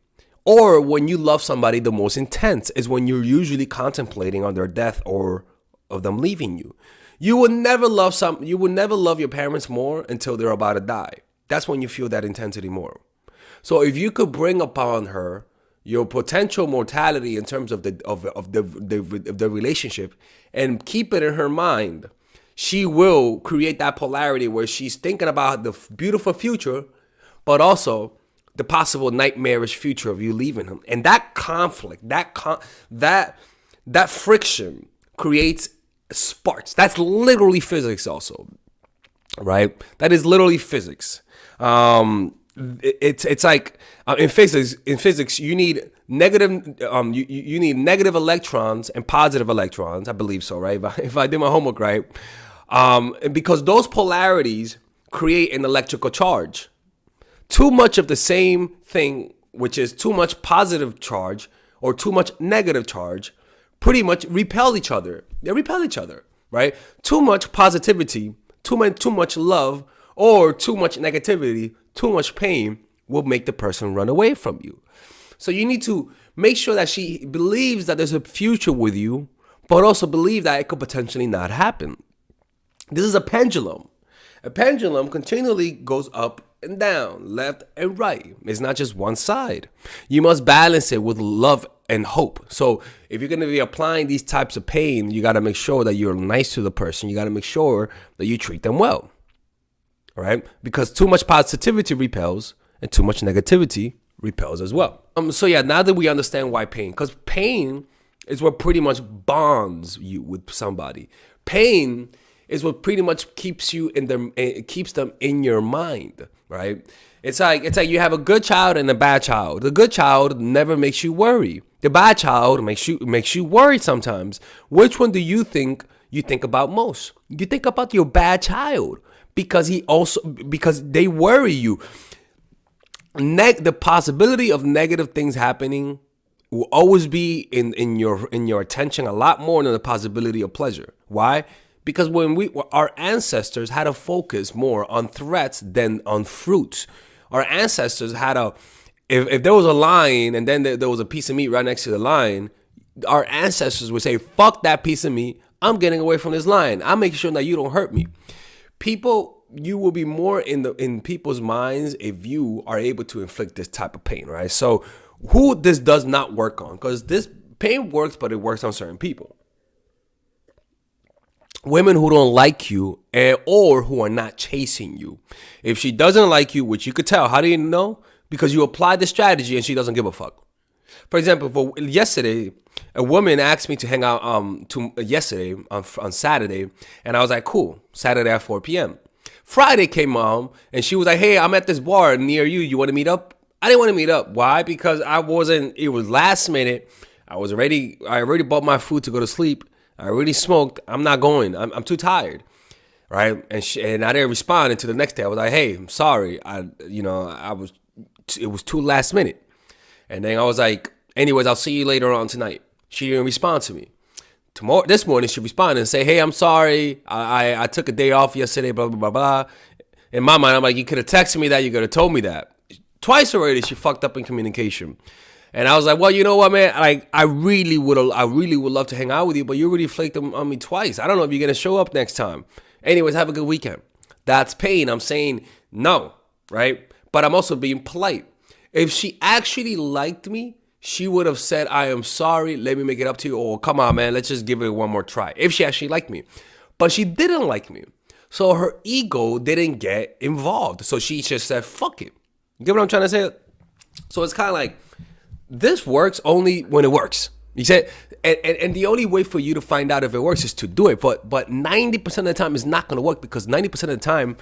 or when you love somebody the most intense, is when you're usually contemplating on their death or of them leaving you. You will never love your parents more until they're about to die. That's when you feel that intensity more. So if you could bring upon her your potential mortality in terms of the relationship and keep it in her mind, she will create that polarity where she's thinking about the beautiful future, but also the possible nightmarish future of you leaving him. And that conflict, that friction creates sparks. That's literally physics also, right? That is literally physics. It's like in physics you need you need negative electrons and positive electrons. I believe so, right? If I did my homework right. Because those polarities create an electrical charge. Too much of the same thing, which is too much positive charge or too much negative charge, pretty much repel each other. They repel each other, right? Too much positivity, too much love, or too much negativity, too much pain will make the person run away from you. So you need to make sure that she believes that there's a future with you, but also believe that it could potentially not happen. This is a pendulum. A pendulum continually goes up and down, left and right. It's not just one side. You must balance it with love and hope. So if you're going to be applying these types of pain, you got to make sure that you're nice to the person. You got to make sure that you treat them well. All right? Because too much positivity repels and too much negativity repels as well. So yeah, now that we understand why pain, because pain is what pretty much bonds you with somebody. Pain is what pretty much keeps them in your mind, right? It's like you have a good child and a bad child. The good child never makes you worry. The bad child makes you worry sometimes. Which one do you think about most? You think about your bad child because they worry you. The possibility of negative things happening will always be in your attention a lot more than the possibility of pleasure. Why? Because our ancestors had to focus more on threats than on fruits. Our ancestors had if there was a lion and then there was a piece of meat right next to the lion, our ancestors would say, "Fuck that piece of meat. I'm getting away from this lion. I'm making sure that you don't hurt me." You will be more in people's minds if you are able to inflict this type of pain, right? So who this does not work on, because this pain works, but it works on certain people. Women who don't like you or who are not chasing you. If she doesn't like you, which you could tell, how do you know? Because you applied the strategy and she doesn't give a fuck. For example, yesterday, a woman asked me to hang out yesterday on Saturday, and I was like, cool, Saturday at 4 p.m. Friday came on, and she was like, hey, I'm at this bar near you. You want to meet up? I didn't want to meet up. Why? Because it was last minute. I already bought my food to go to sleep. I already smoked. I'm not going. I'm too tired, right? And I didn't respond until the next day. I was like, "Hey, I'm sorry. It was too last minute." And then I was like, "Anyways, I'll see you later on tonight." She didn't respond to me. This morning, she responded and say, "Hey, I'm sorry. I took a day off yesterday. Blah blah blah blah." In my mind, I'm like, "You could have texted me that. You could have told me that." Twice already, she fucked up in communication. And I was like, well, you know what, man? I really would love to hang out with you, but you already flaked on me twice. I don't know if you're going to show up next time. Anyways, have a good weekend. That's pain. I'm saying no, right? But I'm also being polite. If she actually liked me, she would have said, I am sorry, let me make it up to you, or come on, man, let's just give it one more try, if she actually liked me. But she didn't like me. So her ego didn't get involved. So she just said, fuck it. You get what I'm trying to say? So it's kind of like, this works only when it works. You said, and the only way for you to find out if it works is to do it. But 90% of the time it's not going to work, because 90% of the time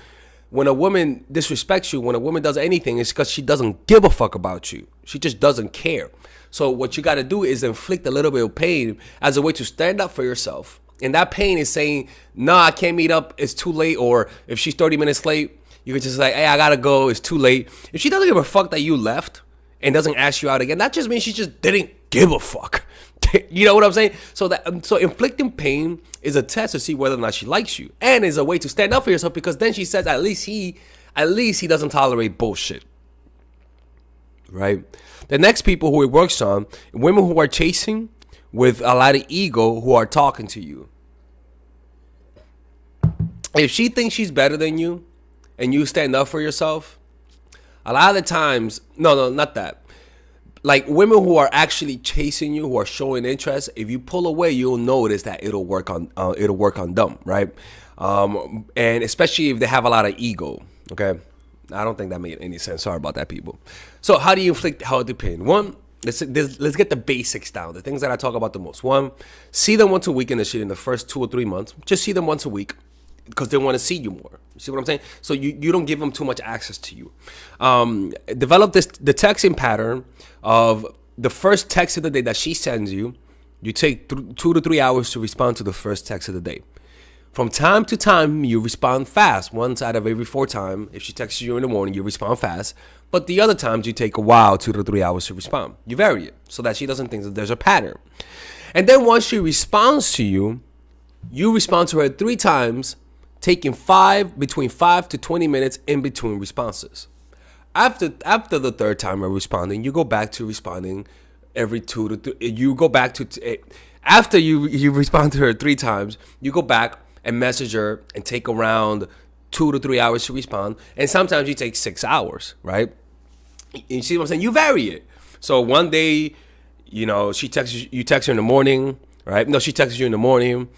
when a woman disrespects you, when a woman does anything, it's because she doesn't give a fuck about you. She just doesn't care. So what you got to do is inflict a little bit of pain as a way to stand up for yourself. And that pain is saying, no, I can't meet up, it's too late. Or if she's 30 minutes late, you can just say, hey, I got to go, it's too late. If she doesn't give a fuck that you left and doesn't ask you out again, that just means she just didn't give a fuck. You know what I'm saying? So inflicting pain is a test to see whether or not she likes you, and is a way to stand up for yourself, because then she says at least he doesn't tolerate bullshit, right? The next people who it works on, women who are chasing with a lot of ego, who are talking to you. If she thinks she's better than you and you stand up for yourself, a lot of the times, no, not that. Like women who are actually chasing you, who are showing interest, if you pull away, you'll notice that it'll work on them, right? And especially if they have a lot of ego. Okay, I don't think that made any sense. Sorry about that, people. So how do you inflict healthy pain? One, let's get the basics down. The things that I talk about the most. One, see them once a week in the first 2 or 3 months. Just see them once a week, because they want to see you more. You see what I'm saying? So you don't give them too much access to you. Develop the texting pattern of the first text of the day that she sends you. You take 2 to 3 hours to respond to the first text of the day. From time to time, you respond fast. Once out of every 4 times, if she texts you in the morning, you respond fast. But the other times, you take a while, 2 to 3 hours to respond. You vary it so that she doesn't think that there's a pattern. And then once she responds to you, you respond to her 3 times, taking between 5 to 20 minutes in between responses. After the 3rd time of responding, you go back to responding every 2 to 3. You go back to after you respond to her 3 times, you go back and message her and take around 2 to 3 hours to respond. And sometimes you take 6 hours, right? You see what I'm saying? You vary it. So one day, she texts you text her in the morning, right? No, she texts you in the morning.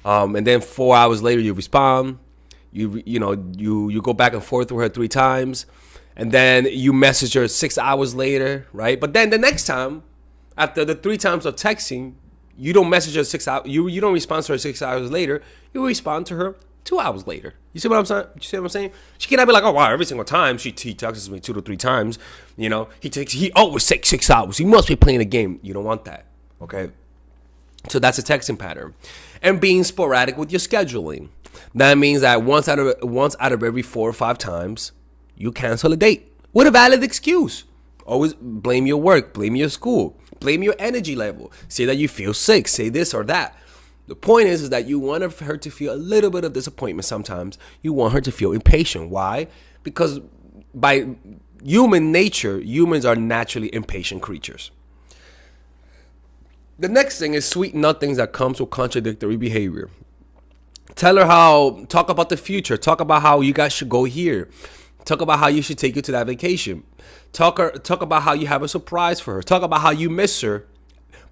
And then 4 hours later, you respond. You go back and forth with her 3 times, and then you message her 6 hours later, right? But then the next time, after the 3 times of texting, you don't message her 6 hours. You don't respond to her 6 hours later. You respond to her 2 hours later. You see what I'm saying? She cannot be like, oh wow, every single time he texts me 2 to 3 times. He always takes 6 hours. He must be playing a game. You don't want that, okay? So that's a texting pattern. And being sporadic with your scheduling. That means that once out of every 4 or 5 times, you cancel a date with a valid excuse. Always blame your work, blame your school, blame your energy level. Say that you feel sick, say this or that. The point is that you want her to feel a little bit of disappointment sometimes. You want her to feel impatient. Why? Because by human nature, humans are naturally impatient creatures. The next thing is sweet nothings that comes with contradictory behavior. Talk about the future. Talk about how you guys should go here. Talk about how you should take you to that vacation. Talk about how you have a surprise for her. Talk about how you miss her.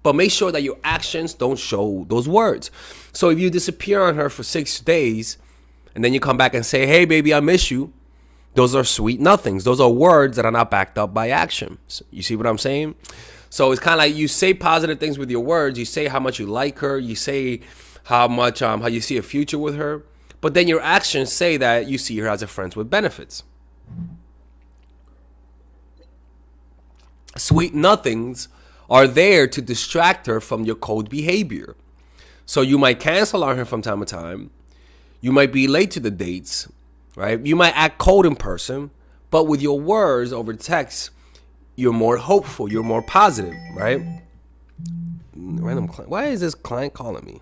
But make sure that your actions don't show those words. So if you disappear on her for 6 days, and then you come back and say, hey, baby, I miss you. Those are sweet nothings. Those are words that are not backed up by action. You see what I'm saying? So it's kind of like you say positive things with your words. You say how much you like her. You say how you see a future with her. But then your actions say that you see her as a friend with benefits. Sweet nothings are there to distract her from your cold behavior. So you might cancel on her from time to time. You might be late to the dates, right? You might act cold in person, but with your words over text, you're more hopeful, you're more positive, right? Random client. Why is this client calling me?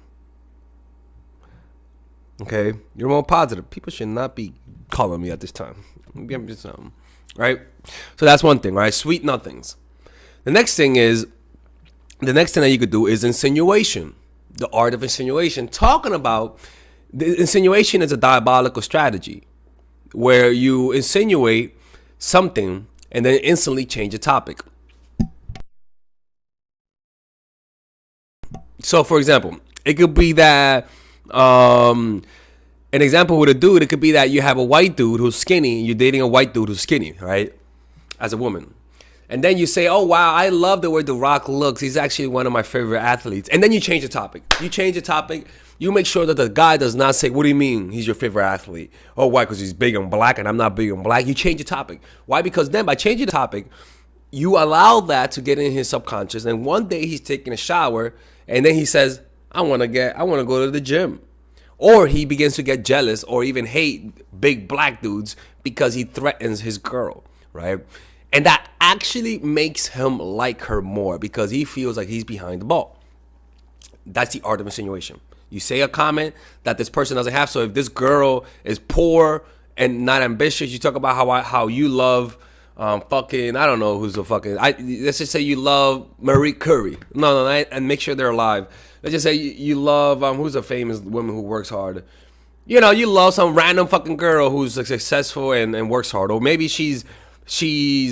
Okay, you're more positive. People should not be calling me at this time. Right? So that's one thing, right? Sweet nothings. The next thing that you could do is insinuation. The art of insinuation. Talking about the insinuation is a diabolical strategy where you insinuate something and then instantly change the topic. So, for example, it could be that an example with a dude, it could be that you have a white dude who's skinny, and you're dating a white dude who's skinny, right? As a woman. And then you say, oh, wow, I love the way The Rock looks. He's actually one of my favorite athletes. And then you change the topic. You change the topic. You make sure that the guy does not say, what do you mean he's your favorite athlete? Oh, why? Because he's big and black and I'm not big and black. You change the topic. Why? Because then by changing the topic, you allow that to get in his subconscious. And one day he's taking a shower and then he says, I want to go to the gym. Or he begins to get jealous or even hate big black dudes because he threatens his girl, right? And that actually makes him like her more because he feels like he's behind the ball. That's the art of insinuation. You say a comment that this person doesn't have. So if this girl is poor and not ambitious, you talk about how you love fucking, I don't know who's the fucking, let's just say you love Marie Curie. No, and make sure they're alive. Let's just say you love, who's a famous woman who works hard. You know, you love some random fucking girl who's successful and works hard. Or maybe she's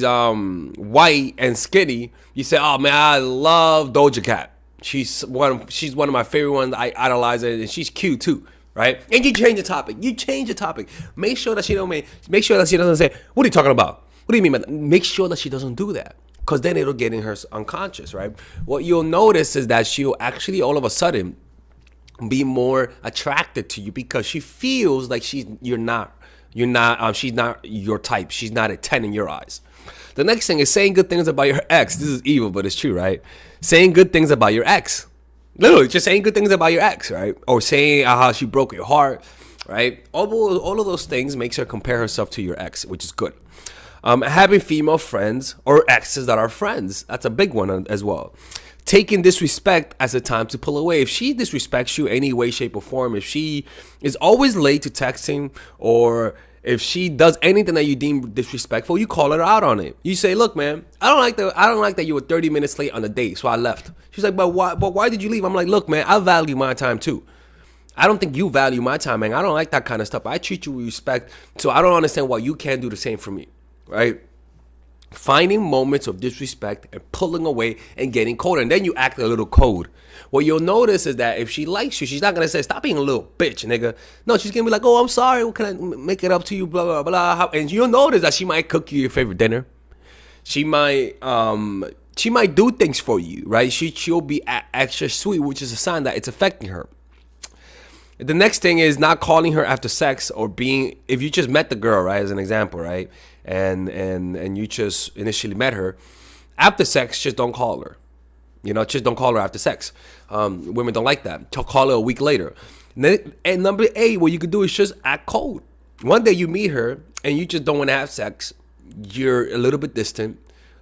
white and skinny. You say, oh man, I love Doja Cat. She's one of my favorite ones. I idolize her, and she's cute too, right? And you change the topic. Make sure that she doesn't say, what are you talking about? What do you mean by that? Make sure that she doesn't do that. Because then it'll get in her unconscious, right? What you'll notice is that she'll actually all of a sudden be more attracted to you because she feels like she's not your type. She's not a 10 in your eyes. The next thing is saying good things about your ex. This is evil, but it's true, right? Saying good things about your ex. Literally, just saying good things about your ex, right? Or saying how she broke your heart, right? All of those things makes her compare herself to your ex, which is good. Having female friends or exes that are friends. That's a big one as well. Taking disrespect as a time to pull away. If she disrespects you any way, shape, or form, if she is always late to texting, or if she does anything that you deem disrespectful, you call her out on it. You say, look, man, I don't like that you were 30 minutes late on the date, so I left. She's like, but why did you leave? I'm like, look, man, I value my time too. I don't think you value my time, man. I don't like that kind of stuff. I treat you with respect, so I don't understand why you can't do the same for me, right? Finding moments of disrespect and pulling away and getting colder. And then you act a little cold. What you'll notice is that if she likes you, she's not going to say, stop being a little bitch, nigga. No, she's going to be like, oh, I'm sorry. What can I make it up to you? Blah, blah, blah. And you'll notice that she might cook you your favorite dinner. She might do things for you, right? She'll be extra sweet, which is a sign that it's affecting her. The next thing is not calling her after sex or if you just met the girl, right, as an example, right, and you just initially met her, after sex, just don't call her. You know, just don't call her after sex. Women don't like that. Call her a week later. And number 8, what you could do is just act cold. One day you meet her and you just don't want to have sex. You're a little bit distant.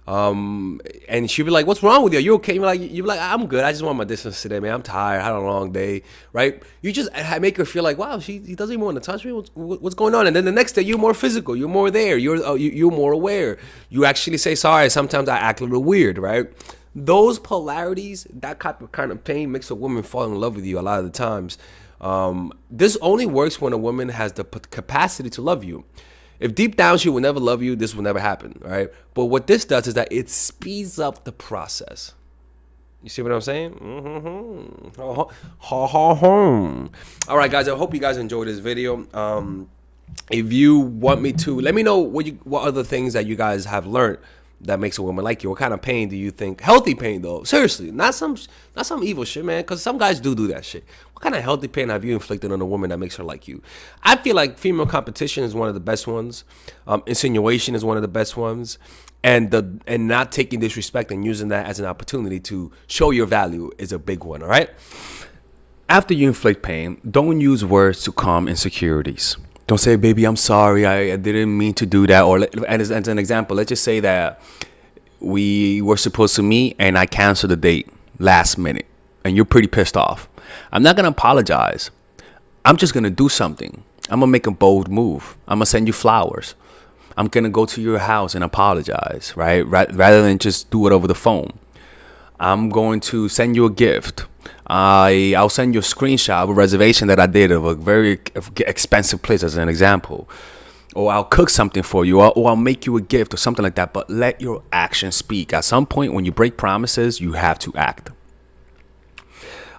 And she'll be like, what's wrong with you? Are you okay? You're like, I'm good. I just want my distance today, man. I'm tired. I had a long day, right? You just make her feel like, wow, he doesn't even want to touch me. What's going on? And then the next day, you're more physical. You're more there. You're more aware. You actually say, sorry, sometimes I act a little weird, right? Those polarities, that kind of pain makes a woman fall in love with you a lot of the times. This only works when a woman has the capacity to love you. If deep down she will never love you, this will never happen, right? But what this does is that it speeds up the process. You see what I'm saying? Mm-hmm. All right, guys, I hope you guys enjoyed this video. If you want me to, let me know what other things that you guys have learned that makes a woman like you. What kind of pain do you think? Healthy pain, though. Seriously, not some evil shit, man. Because some guys do that shit. What kind of healthy pain have you inflicted on a woman that makes her like you? I feel like female competition is one of the best ones. Insinuation is one of the best ones. And not taking disrespect and using that as an opportunity to show your value is a big one. All right. After you inflict pain, don't use words to calm insecurities. Don't say, baby, I'm sorry. I didn't mean to do that. Or as an example, let's just say that we were supposed to meet and I canceled the date last minute and you're pretty pissed off. I'm not going to apologize. I'm just going to do something. I'm going to make a bold move. I'm going to send you flowers. I'm going to go to your house and apologize, right? Rather than just do it over the phone. I'm going to send you a gift. I'll send you a screenshot of a reservation that I did of a very expensive place as an example. Or I'll cook something for you, or I'll make you a gift or something like that. But let your actions speak. At some point when you break promises, you have to act.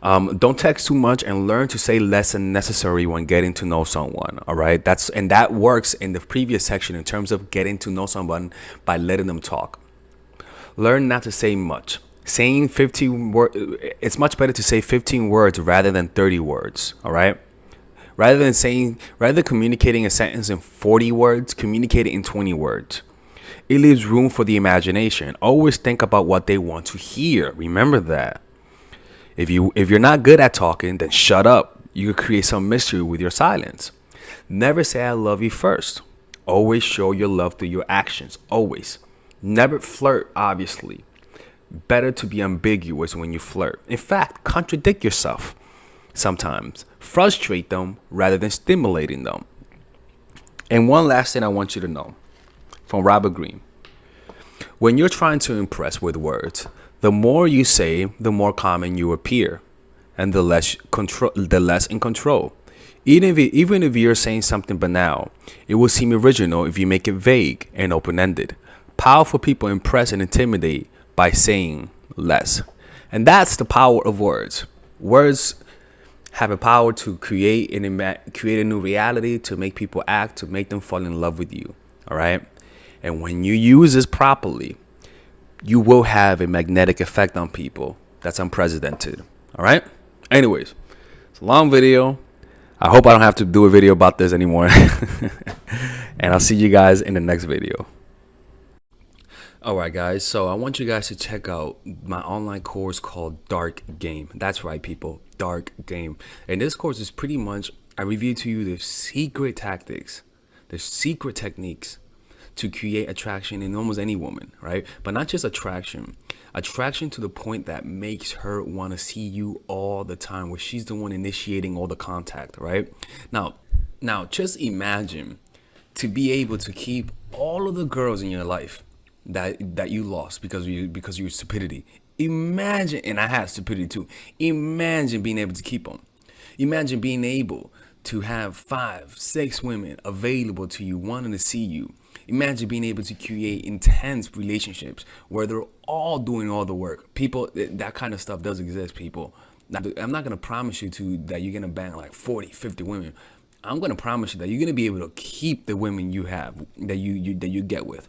Don't text too much, and learn to say less than necessary when getting to know someone. All right, that works in the previous section in terms of getting to know someone by letting them talk. Learn not to say much. Saying 15 words, it's much better to say 15 words rather than 30 words. All right. Rather than communicating a sentence in 40 words, communicate it in 20 words. It leaves room for the imagination. Always think about what they want to hear. Remember that. If you're not good at talking, then shut up. You could create some mystery with your silence. Never say I love you first. Always show your love through your actions. Always. Never flirt, obviously. Better to be ambiguous when you flirt. In fact, contradict yourself sometimes. Frustrate them rather than stimulating them. And one last thing I want you to know from Robert Greene. When you're trying to impress with words, the more you say, the more common you appear, and the less in control. Even if you're saying something banal, it will seem original if you make it vague and open-ended. Powerful people impress and intimidate by saying less. And that's the power of words. Words have a power to create a new reality, to make people act, to make them fall in love with you. All right? And when you use this properly, you will have a magnetic effect on people that's unprecedented. All right? Anyways, it's a long video. I hope I don't have to do a video about this anymore. And I'll see you guys in the next video. All right, guys. So I want you guys to check out my online course called Dark Game. That's right, people. Dark Game. And this course is pretty much, I review to you the secret tactics, the secret techniques to create attraction in almost any woman, right? But not just attraction to the point that makes her want to see you all the time, where she's the one initiating all the contact, right? Now just imagine to be able to keep all of the girls in your life that you lost because of your stupidity. Imagine, and I had stupidity too. Imagine being able to keep them. Imagine being able to have 5, 6 women available to you, wanting to see you. Imagine being able to create intense relationships where they're all doing all the work. People, that kind of stuff does exist, people. Now, I'm not going to promise you that you're going to bang like 40, 50 women. I'm going to promise you that you're going to be able to keep the women you have, that you get with.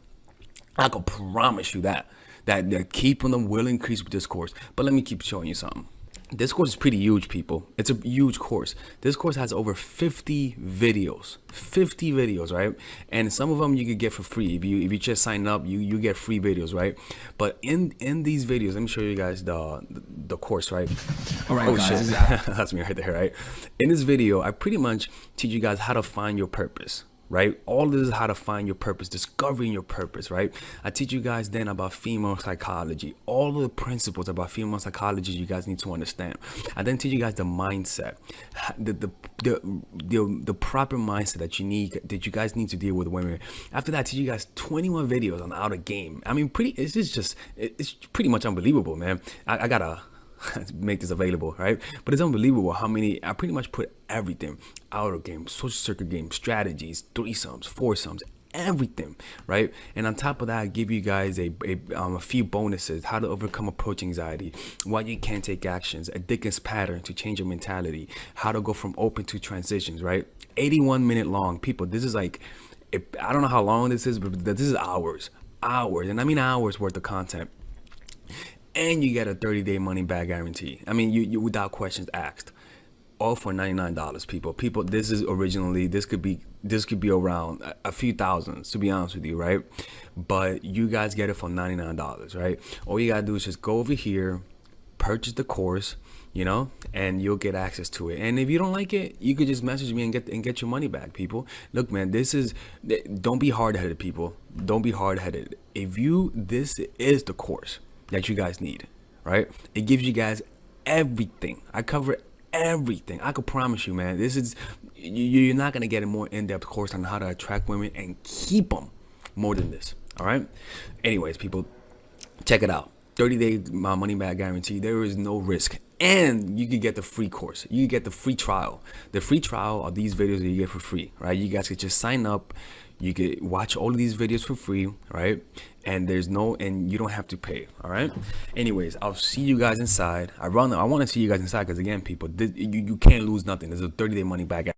I can promise you that keeping them will increase with this course. But let me keep showing you something. This course is pretty huge, people. It's a huge course. This course has over 50 videos. 50 videos, right? And some of them you could get for free. If you just sign up, you get free videos, right? But in these videos, let me show you guys the course, right? All right, guys. Shit. That's me right there, right? In this video, I pretty much teach you guys how to find your purpose. Right? All this is how to find your purpose, discovering your purpose, right? I teach you guys then about female psychology, all of the principles about female psychology you guys need to understand. I then teach you guys the mindset, the proper mindset that you guys need to deal with women. After that, I teach you guys 21 videos on how to game. I mean, it's pretty much unbelievable, man. I gotta make this available, right? But it's unbelievable how many, I pretty much put everything: outer game, social circuit game, strategies, threesomes, foursomes, everything, right? And on top of that, I give you guys a few bonuses: how to overcome approach anxiety, why you can't take actions, a Dickens pattern to change your mentality, how to go from open to transitions, right? 81-minute long, people. This is like, I don't know how long this is, but this is hours, and I mean hours worth of content. And you get a 30-day money-back guarantee. I mean, you without questions asked. All for $99, people. People, this could be around a few thousands, to be honest with you, right? But you guys get it for $99, right? All you gotta do is just go over here, purchase the course, and you'll get access to it. And if you don't like it, you could just message me and get your money back, people. Look, man, don't be hard-headed, people. Don't be hard-headed. This is the course that you guys need, right? It gives you guys everything. I cover everything. I could promise you, man, you're not gonna get a more in-depth course on how to attract women and keep them more than this. All right. Anyways, people, check it out. 30-day money back guarantee. There is no risk, and you can get the free course. You can get the free trial. The free trial are these videos that you get for free, right? You guys could just sign up. You can watch all of these videos for free, right? And you don't have to pay. All right. Anyways, I'll see you guys inside. I want to see you guys inside because again, people, you can't lose nothing. There's a 30-day money back